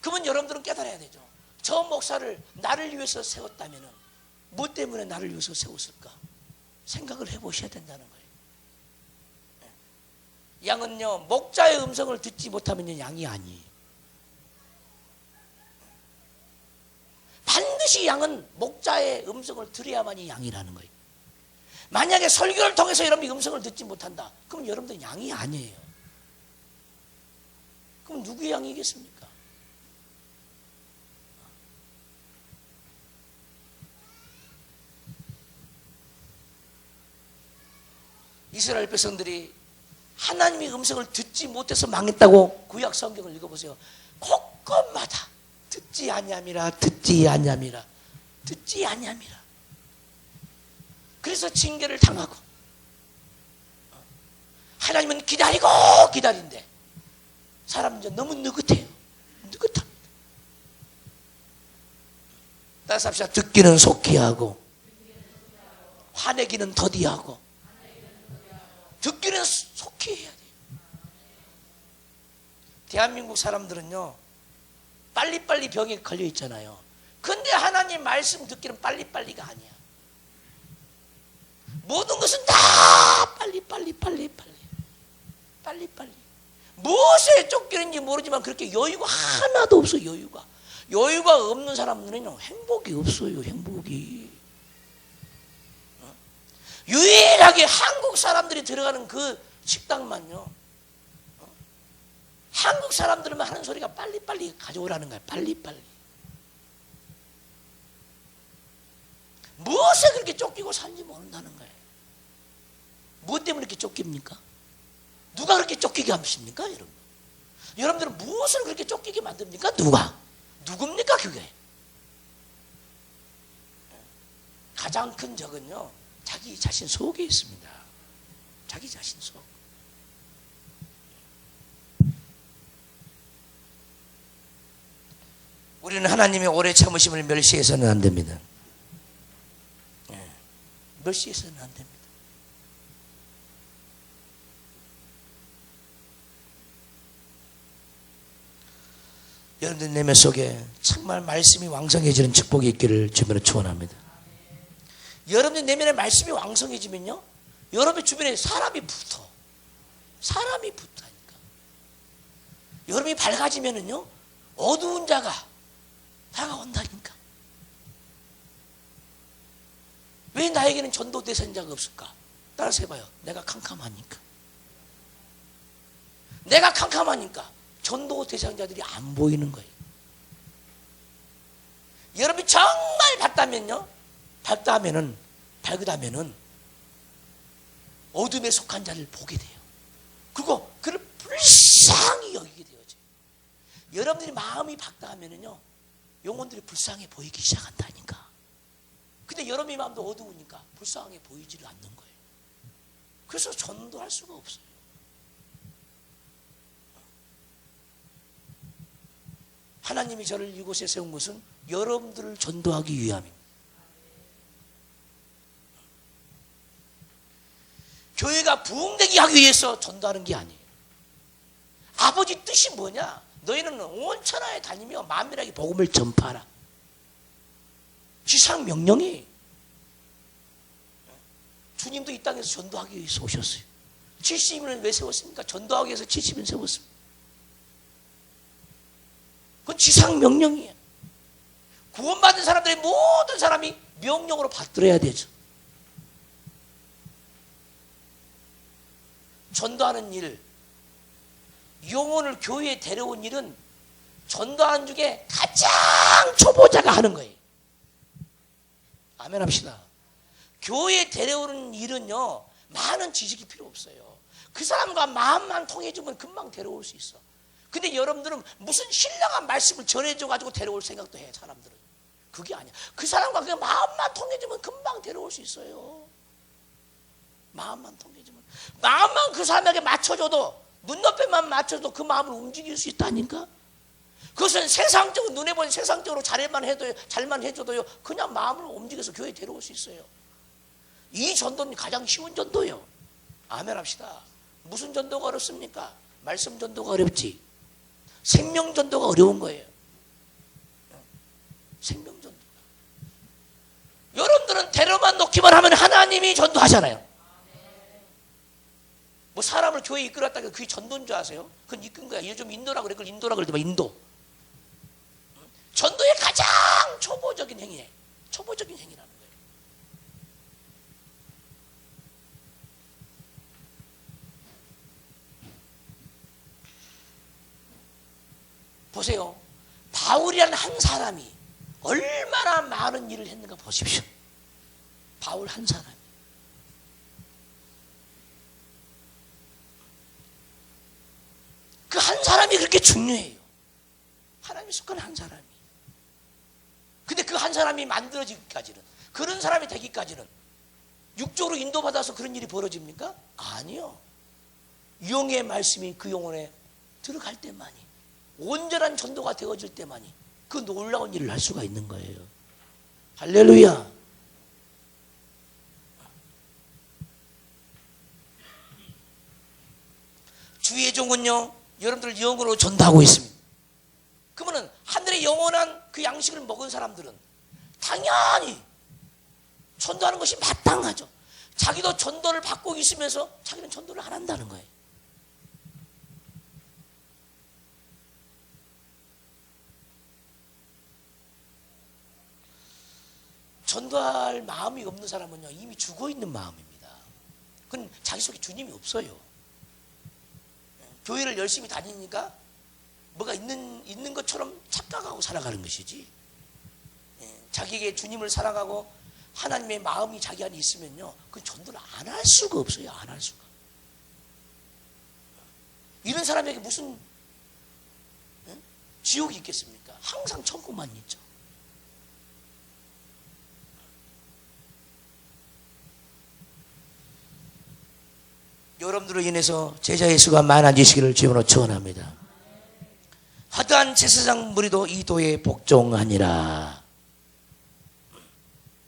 그러면 여러분들은 깨달아야 되죠. 저 목사를 나를 위해서 세웠다면 뭐 때문에 나를 위해서 세웠을까? 생각을 해보셔야 된다는 거예요. 양은요 목자의 음성을 듣지 못하면 양이 아니에요. 반드시 양은 목자의 음성을 들어야만이 양이라는 거예요. 만약에 설교를 통해서 여러분이 음성을 듣지 못한다, 그럼 여러분들 양이 아니에요. 그럼 누구의 양이겠습니까? 이스라엘 백성들이 하나님의 음성을 듣지 못해서 망했다고 구약 성경을 읽어보세요. 곳곳마다 듣지 아니함이라, 듣지 아니함이라, 듣지 아니함이라. 그래서 징계를 당하고, 하나님은 기다리고 기다린대. 사람은 이제 너무 느긋해요. 느긋합니다. 따라서 합시다. 듣기는 속히 하고 화내기는 더디 하고. 듣기는 속히 해야 돼요. 대한민국 사람들은요 빨리빨리 병에 걸려 있잖아요. 근데 하나님 말씀 듣기는 빨리빨리가 아니야. 모든 것은 다 빨리빨리. 무엇에 쫓기는지 모르지만 그렇게 여유가 하나도 없어요. 여유가 없는 사람들은요 행복이 없어요. 행복이. 유일하게 한국 사람들이 들어가는 그 식당만요, 한국 미국 사람들은 하는 소리가 빨리빨리 가져오라는 거야. 빨리빨리. 무엇에 그렇게 쫓기고 사는지 모른다는 거예요. 무엇 때문에 이렇게 쫓깁니까? 누가 그렇게 쫓기게 하십니까, 여러분? 여러분들은 무엇을 그렇게 쫓기게 만듭니까? 누굽니까, 그게? 가장 큰 적은요, 자기 자신 속에 있습니다. 자기 자신 속. 우리는 하나님의 오래 참으심을 멸시해서는 안 됩니다. 멸시해서는 안 됩니다. 여러분들 내면 속에 정말 말씀이 왕성해지는 축복이 있기를 주변에 축원합니다. 여러분들 내면에 말씀이 왕성해지면요, 여러분 주변에 사람이 붙다니까. 여러분이 밝아지면은요, 어두운 자가 다가온다니까. 왜 나에게는 전도 대상자가 없을까? 따라서 해봐요. 내가 캄캄하니까. 내가 캄캄하니까 전도 대상자들이 안 보이는 거예요. 여러분이 정말 밝다면은 어둠에 속한 자를 보게 돼요. 그리고 그를 불쌍히 여기게 되어져요. 여러분들이 마음이 밝다면은요, 영혼들이 불쌍해 보이기 시작한다니까. 근데 여러분의 마음도 어두우니까 불쌍하게 보이지를 않는 거예요. 그래서 전도할 수가 없어요. 하나님이 저를 이곳에 세운 것은 여러분들을 전도하기 위함입니다. 교회가 부흥되게 하기 위해서 전도하는 게 아니에요. 아버지 뜻이 뭐냐? 너희는 온 천하에 다니며 만민에게 복음을 전파하라. 지상 명령이. 주님도 이 땅에서 전도하기 위해서 오셨어요. 70인을 왜 세웠습니까? 전도하기 위해서 70인 세웠습니다. 그건 지상 명령이에요. 구원받은 사람들의 모든 사람이 명령으로 받들어야 되죠. 전도하는 일, 영혼을 교회에 데려온 일은 전도하는 중에 가장 초보자가 하는 거예요. 아멘 합시다. 교회에 데려오는 일은요, 많은 지식이 필요 없어요. 그 사람과 마음만 통해주면 금방 데려올 수 있어. 근데 여러분들은 무슨 신령한 말씀을 전해줘가지고 데려올 생각도 해, 사람들은. 그게 아니야. 그 사람과 그냥 마음만 통해주면 금방 데려올 수 있어요. 마음만 통해주면. 마음만 그 사람에게 맞춰줘도, 눈높이만 맞춰도 그 마음을 움직일 수 있다니까? 그것은 세상적으로, 눈에 보니 세상적으로 잘만 해줘도요, 그냥 마음을 움직여서 교회에 데려올 수 있어요. 이 전도는 가장 쉬운 전도예요. 아멘 합시다. 무슨 전도가 어렵습니까? 말씀 전도가 어렵지. 생명 전도가 어려운 거예요. 생명 전도. 여러분들은 데려만 놓기만 하면 하나님이 전도하잖아요. 뭐 사람을 교회에 이끌었다 해서 그게 전도인 줄 아세요? 그건 이끈 거야. 요즘 인도라고 그래. 그걸 인도라고 그러더만, 인도. 전도의 가장 초보적인 행위예요. 초보적인 행위라는 거예요. 보세요. 바울이라는 한 사람이 얼마나 많은 일을 했는가 보십시오. 바울 한 사람이. 그 한 사람이 그렇게 중요해요. 하나님이 속한 한 사람이. 근데 그 한 사람이 만들어지기까지는, 그런 사람이 되기까지는 육적으로 인도받아서 그런 일이 벌어집니까? 아니요. 영의 말씀이 그 영혼에 들어갈 때만이, 온전한 전도가 되어질 때만이 그 놀라운 일을 할 수가 있는 거예요. 할렐루야. 주의 종은요, 여러분들 영으로 전도하고 있습니다. 그러면 하늘의 영원한 그 양식을 먹은 사람들은 당연히 전도하는 것이 마땅하죠. 자기도 전도를 받고 있으면서 자기는 전도를 안 한다는 거예요. 전도할 마음이 없는 사람은요, 이미 죽어 있는 마음입니다. 그건 자기 속에 주님이 없어요. 교회를 열심히 다니니까 뭐가 있는 것처럼 착각하고 살아가는 것이지. 자기에게 주님을 사랑하고 하나님의 마음이 자기 안에 있으면요, 그 전도를 안 할 수가 없어요. 안 할 수가. 이런 사람에게 무슨 지옥이 있겠습니까? 항상 천국만 있죠. 여러분들로 인해서 제자의 수가 많아지시기를 주님으로 축원합니다. 허다한 제사장 무리도 이 도에 복종하니라.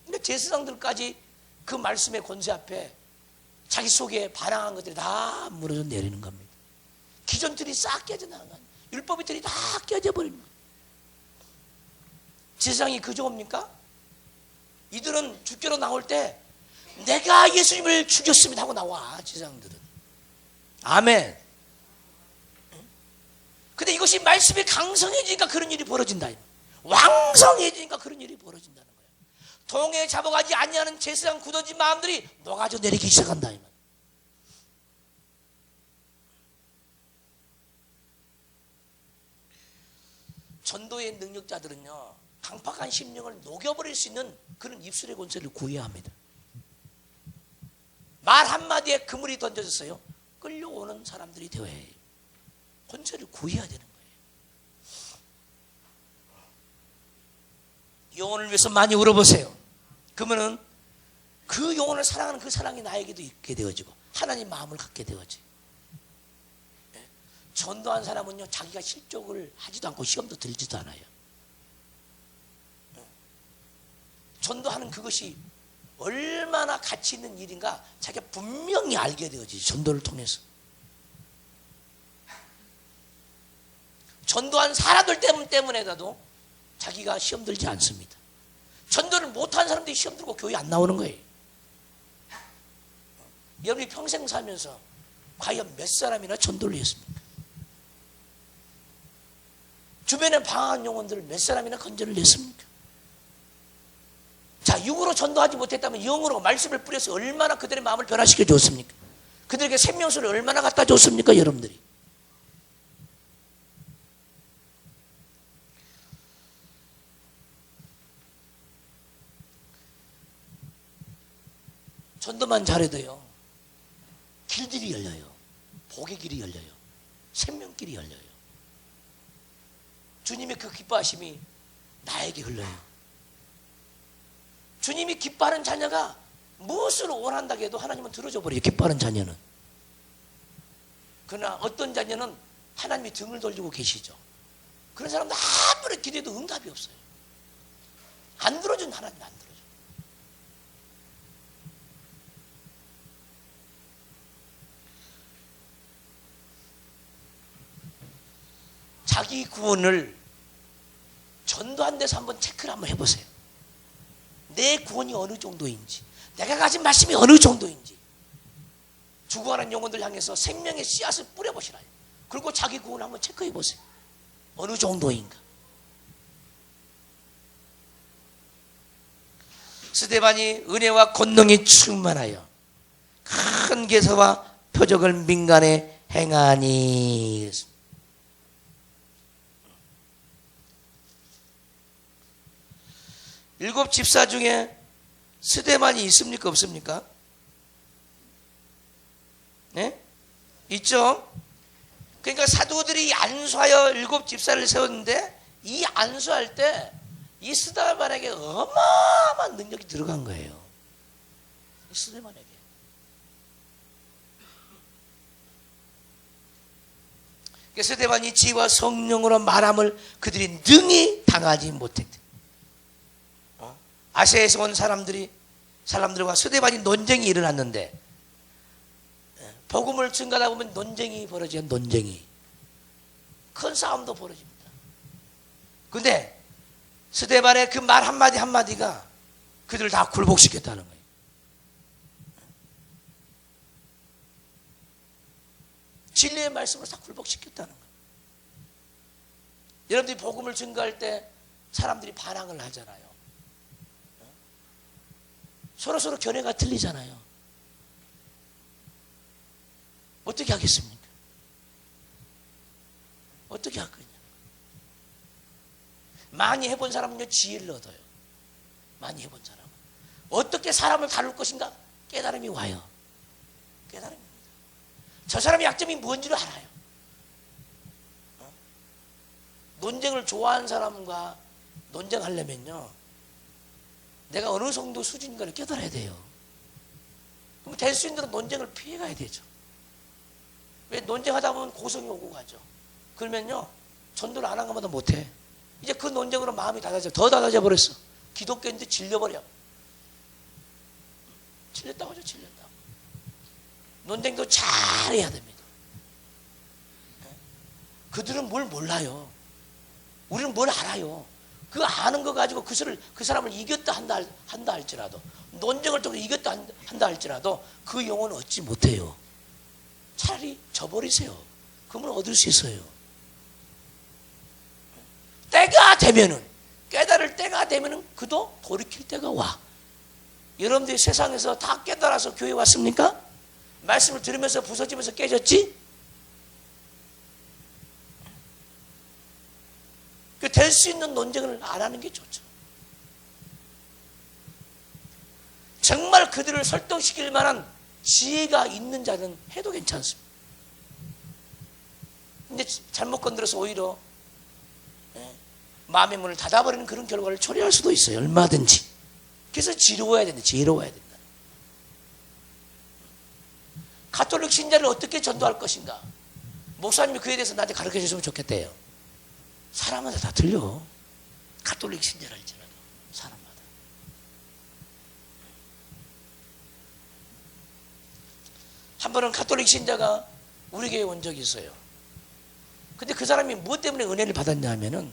근데 제사장들까지 그 말씀의 권세 앞에 자기 속에 반항한 것들이 다 무너져 내리는 겁니다. 기존들이 싹 깨져 나간, 율법의 틀이 다 깨져 버리는 거예요. 제사장이 그저겁니까? 이들은 주께로 나올 때 내가 예수님을 죽였습니다 하고 나와. 제사장들은. 아멘. 근데 이것이 말씀이 강성해지니까 그런 일이 벌어진다. 왕성해지니까 그런 일이 벌어진다는 거예요. 동에 잡아가지 아니하는 제사장 굳어진 마음들이 녹아져 내리기 시작한다. 전도의 능력자들은요, 강팍한 심령을 녹여버릴 수 있는 그런 입술의 권세를 구해야 합니다. 말 한마디에 그물이 던져졌어요. 끌려오는 사람들이 되어야 해요. 권세를 구해야 되는 거예요. 영혼을 위해서 많이 울어보세요. 그러면은 그 영혼을 사랑하는 그 사랑이 나에게도 있게 되어지고 하나님 마음을 갖게 되어지. 전도한 사람은요, 자기가 실족을 하지도 않고 시험도 들지도 않아요. 전도하는 그것이 얼마나 가치 있는 일인가 자기가 분명히 알게 되어지죠. 전도를 통해서. 전도한 사람들 때문에라도 자기가 시험 들지 않습니다. 전도를 못한 사람들이 시험 들고 교회 안 나오는 거예요. 여러분이 평생 살면서 과연 몇 사람이나 전도를 했습니까? 주변에 방황한 영혼들을 몇 사람이나 건져를 냈습니까? 자, 육으로 전도하지 못했다면 영으로 말씀을 뿌려서 얼마나 그들의 마음을 변화시켜 줬습니까? 그들에게 생명수를 얼마나 갖다 줬습니까, 여러분들이? 전도만 잘해도요, 길들이 열려요. 복의 길이 열려요. 생명길이 열려요. 주님의 그 기뻐하심이 나에게 흘러요. 주님이 기뻐하는 자녀가 무엇을 원한다고 해도 하나님은 들어줘 버려요. 기뻐하는 자녀는. 그러나 어떤 자녀는 하나님이 등을 돌리고 계시죠. 그런 사람도 아무리 기도해도 응답이 없어요. 안 들어준 하나님이 안 들어줘. 자기 구원을 전도한 데서 한번 체크를 한번 해보세요. 내 구원이 어느 정도인지, 내가 가진 말씀이 어느 정도인지, 죽어가는 영혼들 향해서 생명의 씨앗을 뿌려보시라요. 그리고 자기 구원을 한번 체크해 보세요. 어느 정도인가. 스데반이 은혜와 권능이 충만하여 큰 계사와 표적을 민간에 행하니. 일곱 집사 중에 스데반이 있습니까? 없습니까? 네? 있죠? 그러니까 사도들이 안수하여 일곱 집사를 세웠는데 이 안수할 때 이 스데반에게 어마어마한 능력이 들어간 거예요. 이 스데반에게. 스데반이 지와 성령으로 말함을 그들이 능히 당하지 못했대. 아시아에서 온 사람들과 스데반이 논쟁이 일어났는데, 복음을 증가하다 보면 논쟁이 벌어져요. 논쟁이. 큰 싸움도 벌어집니다. 근데 스데반의 그 말 한마디 한마디가 그들을 다 굴복시켰다는 거예요. 진리의 말씀을 다 굴복시켰다는 거예요. 여러분들이 복음을 증거할 때 사람들이 반항을 하잖아요. 서로 견해가 틀리잖아요. 어떻게 하겠습니까? 어떻게 할 거냐? 많이 해본 사람은요, 지혜를 얻어요. 많이 해본 사람은. 어떻게 사람을 다룰 것인가? 깨달음이 와요. 깨달음입니다. 저 사람의 약점이 뭔지를 알아요. 논쟁을 좋아하는 사람과 논쟁하려면요, 내가 어느 정도 수준인가를 깨달아야 돼요. 그럼 될 수 있는 대로 논쟁을 피해가야 되죠. 왜 논쟁하다 보면 고성이 오고 가죠. 그러면요, 전도를 안 한 것보다 못해. 이제 그 논쟁으로 마음이 닫아져, 더 닫아져 버렸어. 기독교인데 질려버려. 질렸다고 하죠, 질렸다고. 논쟁도 잘해야 됩니다. 그들은 뭘 몰라요. 우리는 뭘 알아요. 그 아는 거 가지고 그 사람을 이겼다 한다 할지라도, 논쟁을 통해 이겼다 한다 할지라도 그 영혼을 얻지 못해요. 차라리 져버리세요. 그러면 얻을 수 있어요. 때가 되면은, 깨달을 때가 되면은 그도 돌이킬 때가 와. 여러분들이 세상에서 다 깨달아서 교회 왔습니까? 말씀을 들으면서 부서지면서 깨졌지? 될 수 있는 논쟁을 안 하는 게 좋죠. 정말 그들을 설득시킬 만한 지혜가 있는 자는 해도 괜찮습니다. 근데 잘못 건드려서 오히려 마음의 문을 닫아버리는 그런 결과를 초래할 수도 있어요. 얼마든지. 그래서 지혜로워야 된다. 지혜로워야 된다. 가톨릭 신자를 어떻게 전도할 것인가? 목사님이 그에 대해서 나한테 가르쳐 주시면 좋겠대요. 사람마다 다 틀려. 가톨릭 신자랄지라도 사람마다. 한 번은 가톨릭 신자가 우리 교회에 온 적이 있어요. 근데 그 사람이 무엇 때문에 은혜를 받았냐 하면은,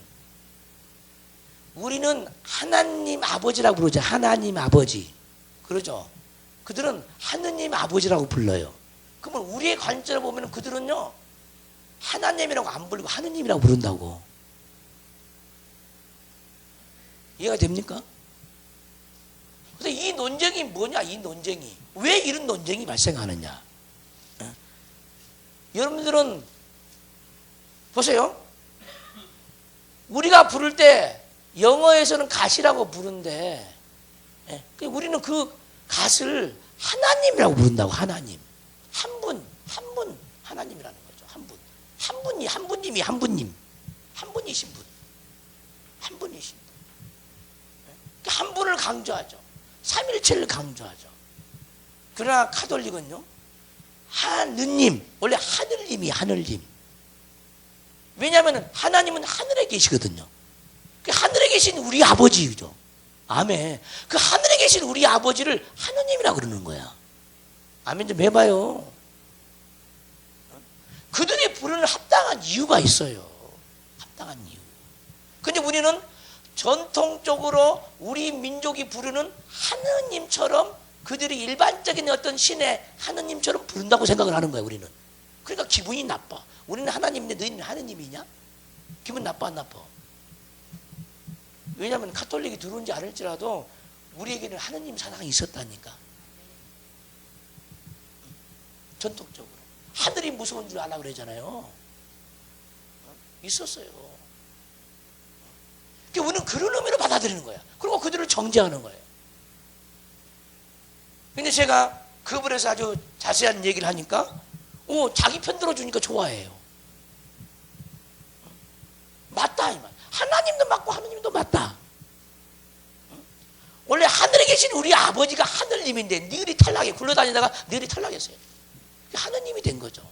우리는 하나님 아버지라고 부르죠. 하나님 아버지. 그러죠. 그들은 하느님 아버지라고 불러요. 그러면 우리의 관점을 보면 그들은요, 하나님이라고 안 부르고 하느님이라고 부른다고. 이해가 됩니까? 근데 이 논쟁이 뭐냐, 이 논쟁이. 왜 이런 논쟁이 발생하느냐. 여러분들은 보세요. 우리가 부를 때 영어에서는 갓이라고 부른데, 우리는 그 갓을 하나님이라고 부른다고. 하나님. 한 분 하나님이라는 거죠. 한 분. 한 분이, 한 분님이, 한 분님. 한 분이신 분. 한 분이신 분. 한 분을 강조하죠. 삼일체를 강조하죠. 그러나 가톨릭은요, 하느님, 원래 하늘님이 하늘님. 왜냐하면 하나님은 하늘에 계시거든요. 그 하늘에 계신 우리 아버지죠. 아멘. 그 하늘에 계신 우리 아버지를 하느님이라고 그러는 거야. 아멘 좀 해봐요. 그들이 부르는 합당한 이유가 있어요. 합당한 이유. 근데 우리는 전통적으로 우리 민족이 부르는 하느님처럼, 그들이 일반적인 어떤 신의 하느님처럼 부른다고 생각을 하는 거예요, 우리는. 그러니까 기분이 나빠. 우리는 하나님인데 너희는 하느님이냐? 기분 나빠, 안 나빠? 왜냐하면 가톨릭이 들어온지 않을지라도 우리에게는 하느님 사상이 있었다니까. 전통적으로. 하늘이 무서운 줄 알라 그러잖아요. 있었어요. 우리는 그런 의미로 받아들이는 거야. 그리고 그들을 정죄하는 거예요. 근데 제가 그분에서 아주 자세한 얘기를 하니까, 자기 편 들어주니까 좋아해요. 맞다, 이 말. 하나님도 맞고 하느님도 맞다. 원래 하늘에 계신 우리 아버지가 하늘님인데 늙이 탈락해 굴러다니다가 늙이 탈락했어요. 하느님이 된 거죠.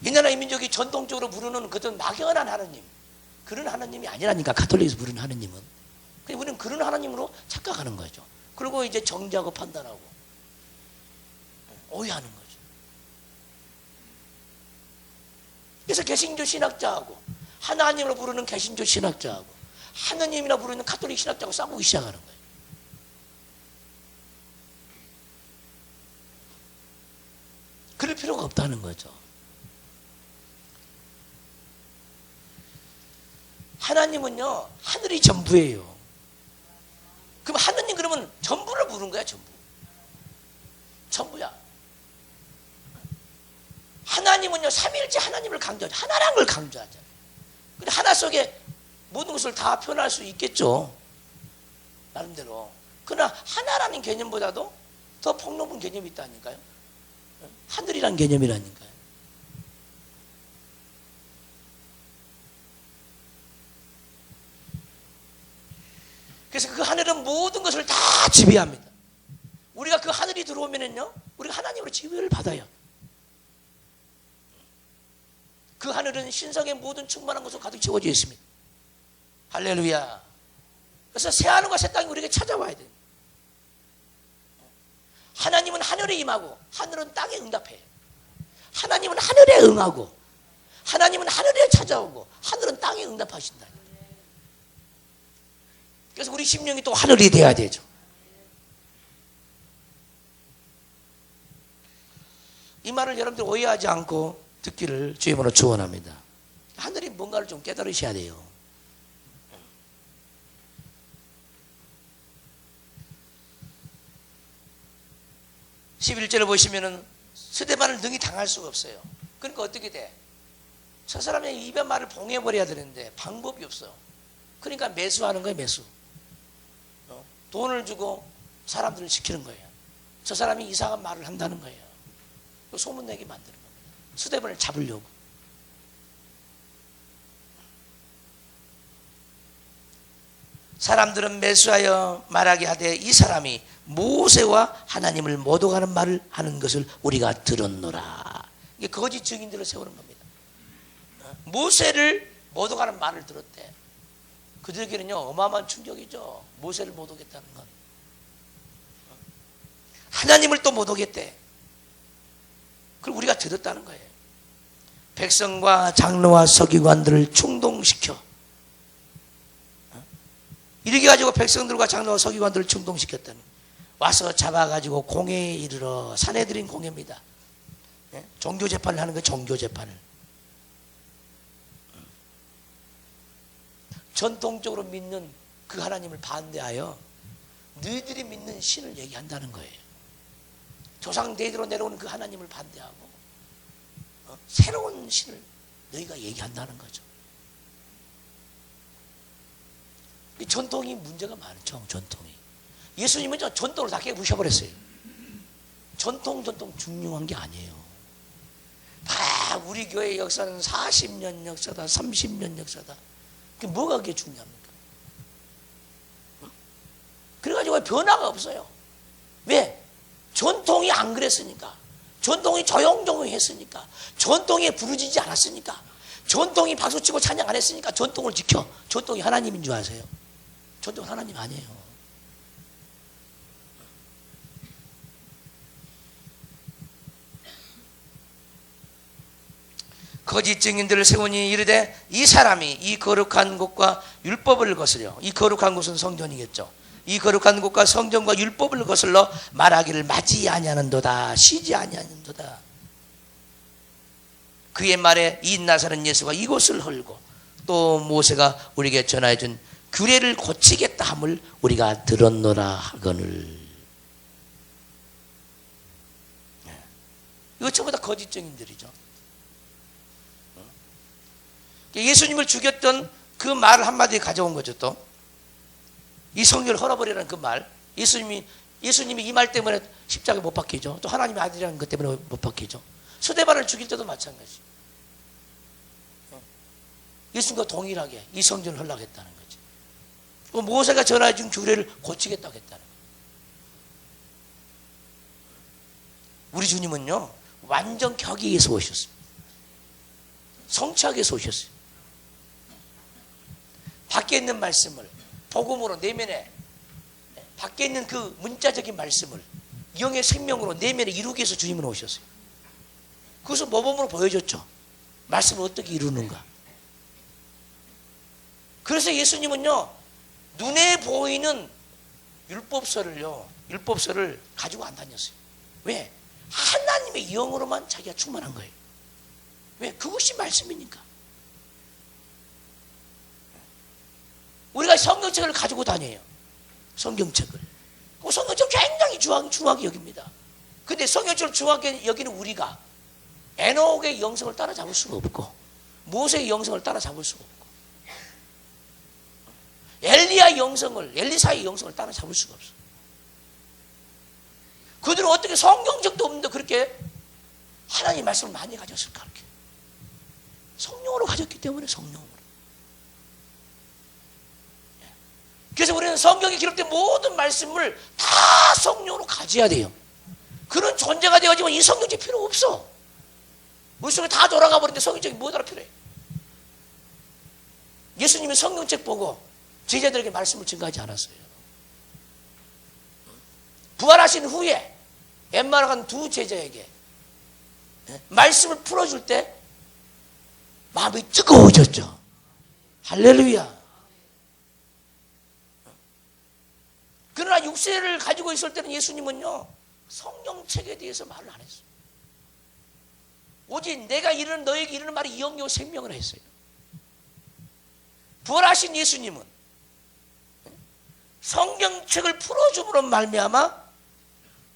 이 나라 이 민족이 전통적으로 부르는 그런 막연한 하느님, 그런 하느님이 아니라니까. 가톨릭에서 부르는 하느님은. 우리는 그런 하나님으로 착각하는 거죠. 그리고 이제 정죄하고 판단하고 오해하는 거죠. 그래서 개신교 신학자하고 하나님으로 부르는 개신교 신학자하고 하느님이라 부르는 가톨릭 신학자하고 싸우기 시작하는 거예요. 그럴 필요가 없다는 거죠. 하나님은요, 하늘이 전부예요. 그럼 하느님 그러면 전부를 부른 거야, 전부. 전부야. 하나님은요, 삼위일체 하나님을 강조하죠. 하나라는 걸 강조하잖아요. 근데 하나 속에 모든 것을 다 표현할 수 있겠죠, 나름대로. 그러나 하나라는 개념보다도 더 폭넓은 개념이 있다니까요. 하늘이란 개념이라니까요. 그래서 그 하늘은 모든 것을 다 지배합니다. 우리가 그 하늘이 들어오면은요, 우리가 하나님으로 지배를 받아요. 그 하늘은 신성의 모든 충만한 것으로 가득 채워져 있습니다. 할렐루야. 그래서 새 하늘과 새 땅이 우리에게 찾아와야 돼요. 하나님은 하늘에 임하고 하늘은 땅에 응답해요. 하나님은 하늘에 응하고 하나님은 하늘에 찾아오고 하늘은 땅에 응답하신다. 그래서 우리 심령이 또 하늘이 돼야 되죠. 이 말을 여러분들 오해하지 않고 듣기를 주의 이름으로 축원합니다. 하늘이 뭔가를 좀 깨달으셔야 돼요. 11절을 보시면은 스데반을 능히 당할 수가 없어요. 그러니까 어떻게 돼? 저 사람의 입에 말을 봉해버려야 되는데 방법이 없어. 그러니까 매수하는 거예요, 매수. 돈을 주고 사람들을 시키는 거예요. 저 사람이 이상한 말을 한다는 거예요. 소문내게 만드는 겁니다. 스데반을 잡으려고. 사람들은 매수하여 말하게 하되 이 사람이 모세와 하나님을 모독하는 말을 하는 것을 우리가 들었노라. 이게 거짓 증인들을 세우는 겁니다. 모세를 모독하는 말을 들었대. 그들에게는요, 어마어마한 충격이죠. 모세를 모독했다는 건. 하나님을 또 모독했대. 그걸 우리가 들었다는 거예요. 백성과 장로와 서기관들을 충동시켜. 이렇게 가지고 백성들과 장로와 서기관들을 충동시켰다는, 와서 잡아가지고 공회에 이르러, 산헤드린 공회입니다. 종교재판을 하는 거예요. 종교재판을. 전통적으로 믿는 그 하나님을 반대하여 너희들이 믿는 신을 얘기한다는 거예요. 조상 대대로 내려오는 그 하나님을 반대하고 새로운 신을 너희가 얘기한다는 거죠. 이 전통이 문제가 많죠. 전통이. 예수님은 전통을 다 깨부셔버렸어요. 전통 중요한 게 아니에요. 다 우리 교회 역사는 40년 역사다, 30년 역사다. 그게 뭐가 그게 중요합니까? 그래가지고 변화가 없어요. 왜? 전통이 안 그랬으니까. 전통이 조용조용 했으니까. 전통에 부르짖지 않았으니까. 전통이 박수치고 찬양 안 했으니까 전통을 지켜. 전통이 하나님인 줄 아세요? 전통은 하나님 아니에요. 거짓 증인들을 세우니 이르되 이 사람이 이 거룩한 곳과 율법을 거스려, 이 거룩한 곳은 성전이겠죠. 이 거룩한 곳과 성전과 율법을 거슬러 말하기를 맞지 아니하는도다, 쉬지 아니하는도다. 그의 말에 이 나사렛 예수가 이곳을 헐고 또 모세가 우리에게 전하여 준 규례를 고치겠다 함을 우리가 들었노라 하거늘. 이거 전부 다 거짓 증인들이죠. 예수님을 죽였던 그 말을 한마디 가져온 거죠. 또 이 성경을 헐어버리라는 그 말, 예수님이 이 말 때문에 십자가에 못 박히죠. 또 하나님의 아들이라는 것 때문에 못 박히죠. 스데반을 죽일 때도 마찬가지. 예수님과 동일하게 이 성전을 헐락했다는 거지. 또 모세가 전하여 준 규례를 고치겠다고 했다는 거예요. 우리 주님은요, 완전 격의에서 오셨습니다. 성취하기 위해서 오셨어요. 밖에 있는 말씀을 복음으로 내면에, 밖에 있는 그 문자적인 말씀을 영의 생명으로 내면에 이루기 위해서 주님은 오셨어요. 그것을 모범으로 보여줬죠. 말씀을 어떻게 이루는가. 그래서 예수님은요, 눈에 보이는 율법서를 가지고 안 다녔어요. 왜? 하나님의 영으로만 자기가 충만한 거예요. 왜? 그것이 말씀이니까. 우리가 성경책을 가지고 다녀요. 성경책을. 성경책 굉장히 중요하게 여깁니다. 근데 성경책을 중요하게 여기는 우리가 에녹의 영성을 따라잡을 수가 없고 모세의 영성을 따라잡을 수가 없고 엘리사의 영성을 따라잡을 수가 없어. 그들은 어떻게 성경책도 없는데 그렇게 하나님의 말씀을 많이 가졌을까? 이렇게 성령으로 가졌기 때문에 성령으로. 그래서 우리는 성경에 기록된 모든 말씀을 다 성령으로 가져야 돼요. 그런 존재가 되어지면 이 성경책 필요 없어. 우리 속에 다 돌아가 버리는데 성경책이 뭐하러 필요해? 예수님이 성경책 보고 제자들에게 말씀을 증거하지 않았어요. 부활하신 후에 엠마오 간 두 제자에게 말씀을 풀어줄 때 마음이 뜨거워졌죠. 할렐루야. 그러나 육세를 가지고 있을 때는 예수님은요 성경책에 대해서 말을 안 했어요. 오직 내가 이르는 너에게 이르는 말이 영이요 생명을 했어요. 부활하신 예수님은 성경책을 풀어줌으로 말미암아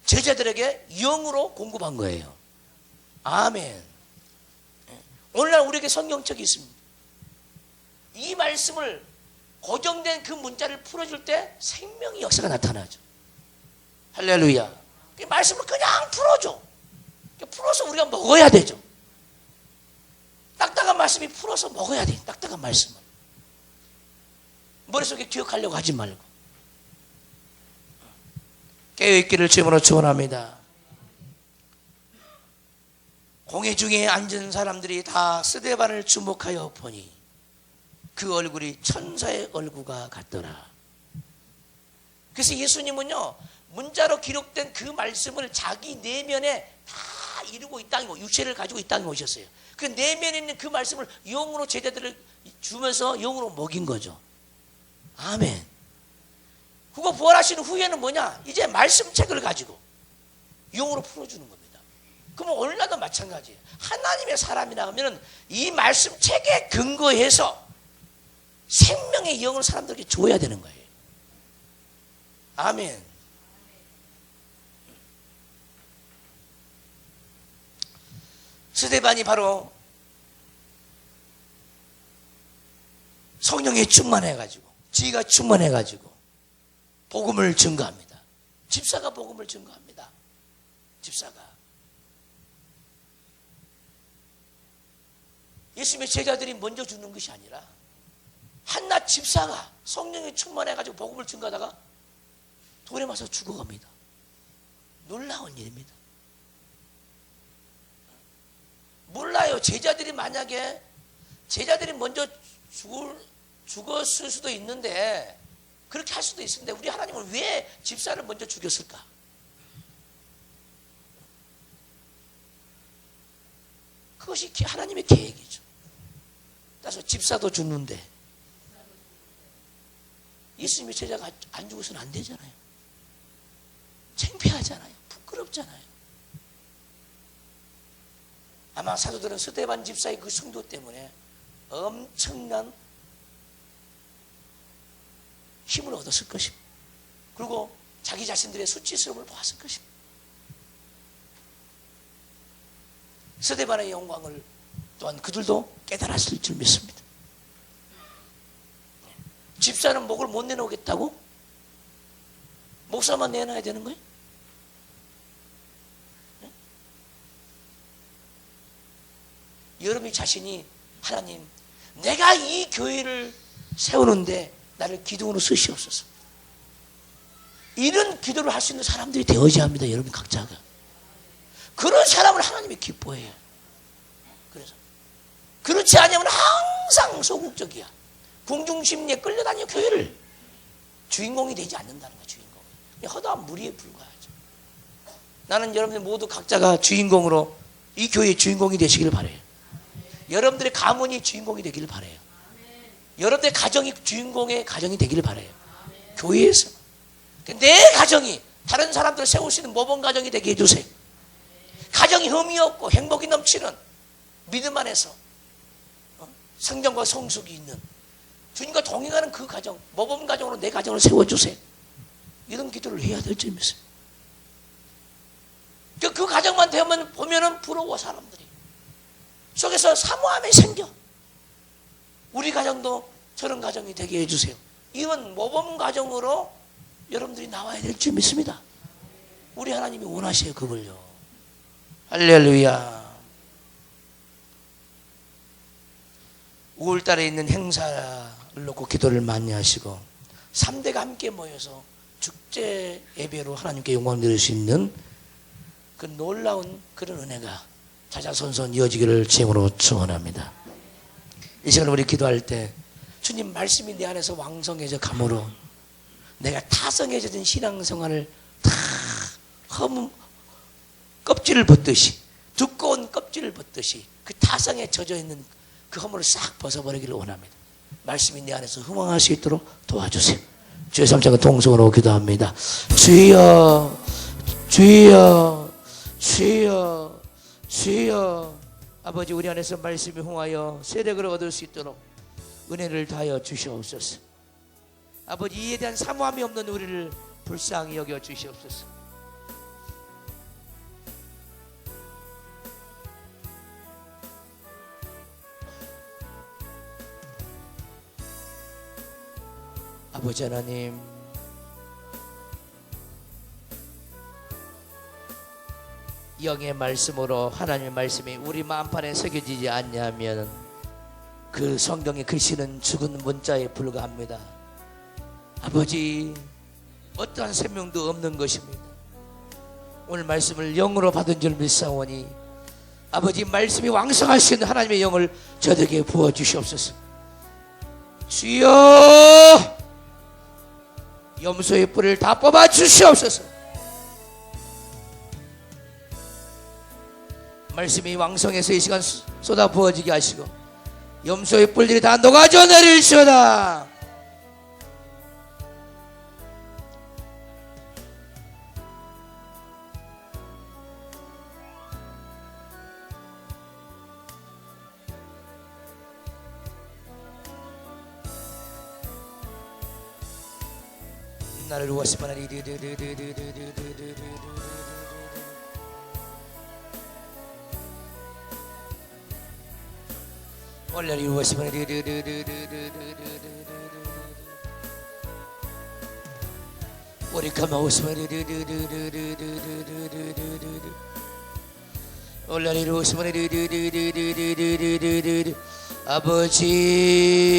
제자들에게 영으로 공급한 거예요. 아멘. 오늘날 우리에게 성경책이 있습니다. 이 말씀을 고정된 그 문자를 풀어줄 때 생명의 역사가 나타나죠. 할렐루야. 그 말씀을 그냥 풀어줘. 풀어서 우리가 먹어야 되죠. 딱딱한 말씀이 풀어서 먹어야 돼. 딱딱한 말씀은 머릿속에 기억하려고 하지 말고 깨어있기를 주님으로 축원합니다. 공회 중에 앉은 사람들이 다 스데반을 주목하여 보니 그 얼굴이 천사의 얼굴과 같더라. 그래서 예수님은요 문자로 기록된 그 말씀을 자기 내면에 다 이루고 이 땅에 육체를 가지고 이 땅에 오셨어요. 그 내면에 있는 그 말씀을 영으로 제자들을 주면서 영으로 먹인 거죠. 아멘. 그거 부활하신 후에는 뭐냐? 이제 말씀책을 가지고 영으로 풀어주는 겁니다. 그러면 오늘날도 마찬가지예요. 하나님의 사람이라 하면 이 말씀책에 근거해서 생명의 영을 사람들에게 줘야 되는 거예요. 아멘. 스데반이 바로 성령에 충만해가지고 지혜가 충만해가지고 복음을 증거합니다. 집사가 복음을 증거합니다. 집사가 예수님의 제자들이 먼저 죽는 것이 아니라 한낱 집사가 성령에 충만해가지고 복음을 증거하다가 돌에 맞아서 죽어갑니다. 놀라운 일입니다. 몰라요. 제자들이 만약에 제자들이 먼저 죽었을 수도 있는데 그렇게 할 수도 있는데 우리 하나님은 왜 집사를 먼저 죽였을까? 그것이 하나님의 계획이죠. 따라서 집사도 죽는데 예수님의 제자가 안 죽어서는 안 되잖아요. 창피하잖아요. 부끄럽잖아요. 아마 사도들은 스데반 집사의 그 성도 때문에 엄청난 힘을 얻었을 것입니다. 그리고 자기 자신들의 수치스러움을 보았을 것입니다. 스데반의 영광을 또한 그들도 깨달았을 줄 믿습니다. 집사는 목을 못 내놓겠다고? 목사만 내놔야 되는 거예요? 네? 여러분이 자신이 하나님 내가 이 교회를 세우는데 나를 기둥으로 쓰시옵소서. 이런 기도를 할 수 있는 사람들이 되어야 합니다. 여러분 각자가. 그런 사람을 하나님이 기뻐해요. 그래서 그렇지 않으면 항상 소극적이야. 궁중심리에 끌려다니는 교회를 주인공이 되지 않는다는 거야. 주인공이. 허다한 무리에 불과하죠. 나는 여러분들 모두 각자가 주인공으로 이 교회의 주인공이 되시길 바라요. 여러분들의 가문이 주인공이 되기를 바라요. 여러분들의 가정이 주인공의 가정이 되기를 바라요. 교회에서 내 가정이 다른 사람들을 세울 수 있는 모범 가정이 되게 해주세요. 가정이 흠이 없고 행복이 넘치는 믿음 안에서 성경과 성숙이 있는 주님과 동행하는 그 가정, 모범 가정으로 내 가정을 세워주세요. 이런 기도를 해야 될 점이 있어요. 그 가정만 되면 보면은 부러워 사람들이. 속에서 사모함이 생겨. 우리 가정도 저런 가정이 되게 해주세요. 이건 모범 가정으로 여러분들이 나와야 될 줄 믿습니다. 우리 하나님이 원하셔요, 그걸요. 할렐루야. 5월달에 있는 행사를 놓고 기도를 많이 하시고 3대가 함께 모여서 축제 예배로 하나님께 영광을 드릴 수 있는 그 놀라운 그런 은혜가 자자손손 이어지기를 주님으로 축원합니다. 이 시간에 우리 기도할 때 주님 말씀이 내 안에서 왕성해져 감으로 내가 타성해진 신앙생활을 다 껍질을 벗듯이, 두꺼운 껍질을 벗듯이 그 타성에 젖어 있는 그 허물을 싹 벗어버리기를 원합니다. 말씀이 내 안에서 흥황할 수 있도록 도와주세요. 주의 삼창은 통성으로 기도합니다. 주여, 주여, 주여, 주여. 아버지, 우리 안에서 말씀이 흥하여 세력을 얻을 수 있도록 은혜를 다하여 주시옵소서. 아버지, 이에 대한 사모함이 없는 우리를 불쌍히 여겨 주시옵소서. 아버지 하나님, 영의 말씀으로 하나님의 말씀이 우리 마음판에 새겨지지 않냐면 그 성경의 글씨는 죽은 문자에 불과합니다. 아버지, 어떠한 생명도 없는 것입니다. 오늘 말씀을 영으로 받은 줄 믿사오니 아버지, 말씀이 왕성할 수 있는 하나님의 영을 저에게 부어주시옵소서. 주여, 염소의 뿔을 다 뽑아 주시옵소서. 말씀이 왕성해서 이 시간 쏟아 부어지게 하시고 염소의 뿔들이 다 녹아져 내릴지어다. 나를 위하시면 원래를 위하시면 우리 가마오시면 원래를 위하시면 아버지,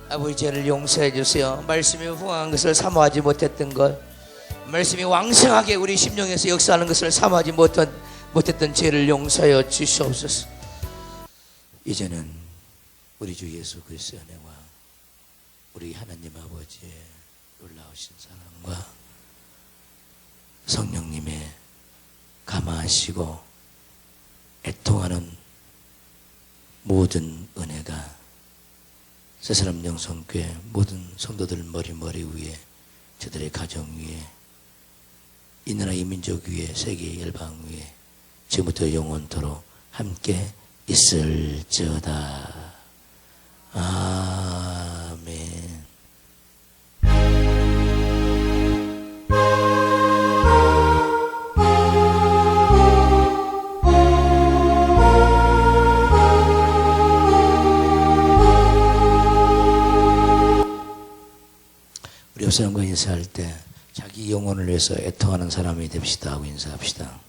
아버지, 죄를 용서해 주세요. 말씀이 흥황한 것을 사모하지 못했던 것, 말씀이 왕성하게 우리 심령에서 역사하는 것을 사모하지 못했던 죄를 용서하여 주시옵소서. 이제는 우리 주 예수 그리스도의 은혜와 우리 하나님 아버지의 놀라우신 사랑과 성령님의 감화하시고 애통하는 모든 은혜가 새사람 영성교회 모든 성도들 머리 위에, 저들의 가정 위에, 이 나라 이 민족 위에, 세계 열방 위에 지금부터 영원토록 함께 있을지어다. 아멘. 옆 사람과 인사할 때 자기 영혼을 위해서 애통하는 사람이 됩시다 하고 인사합시다.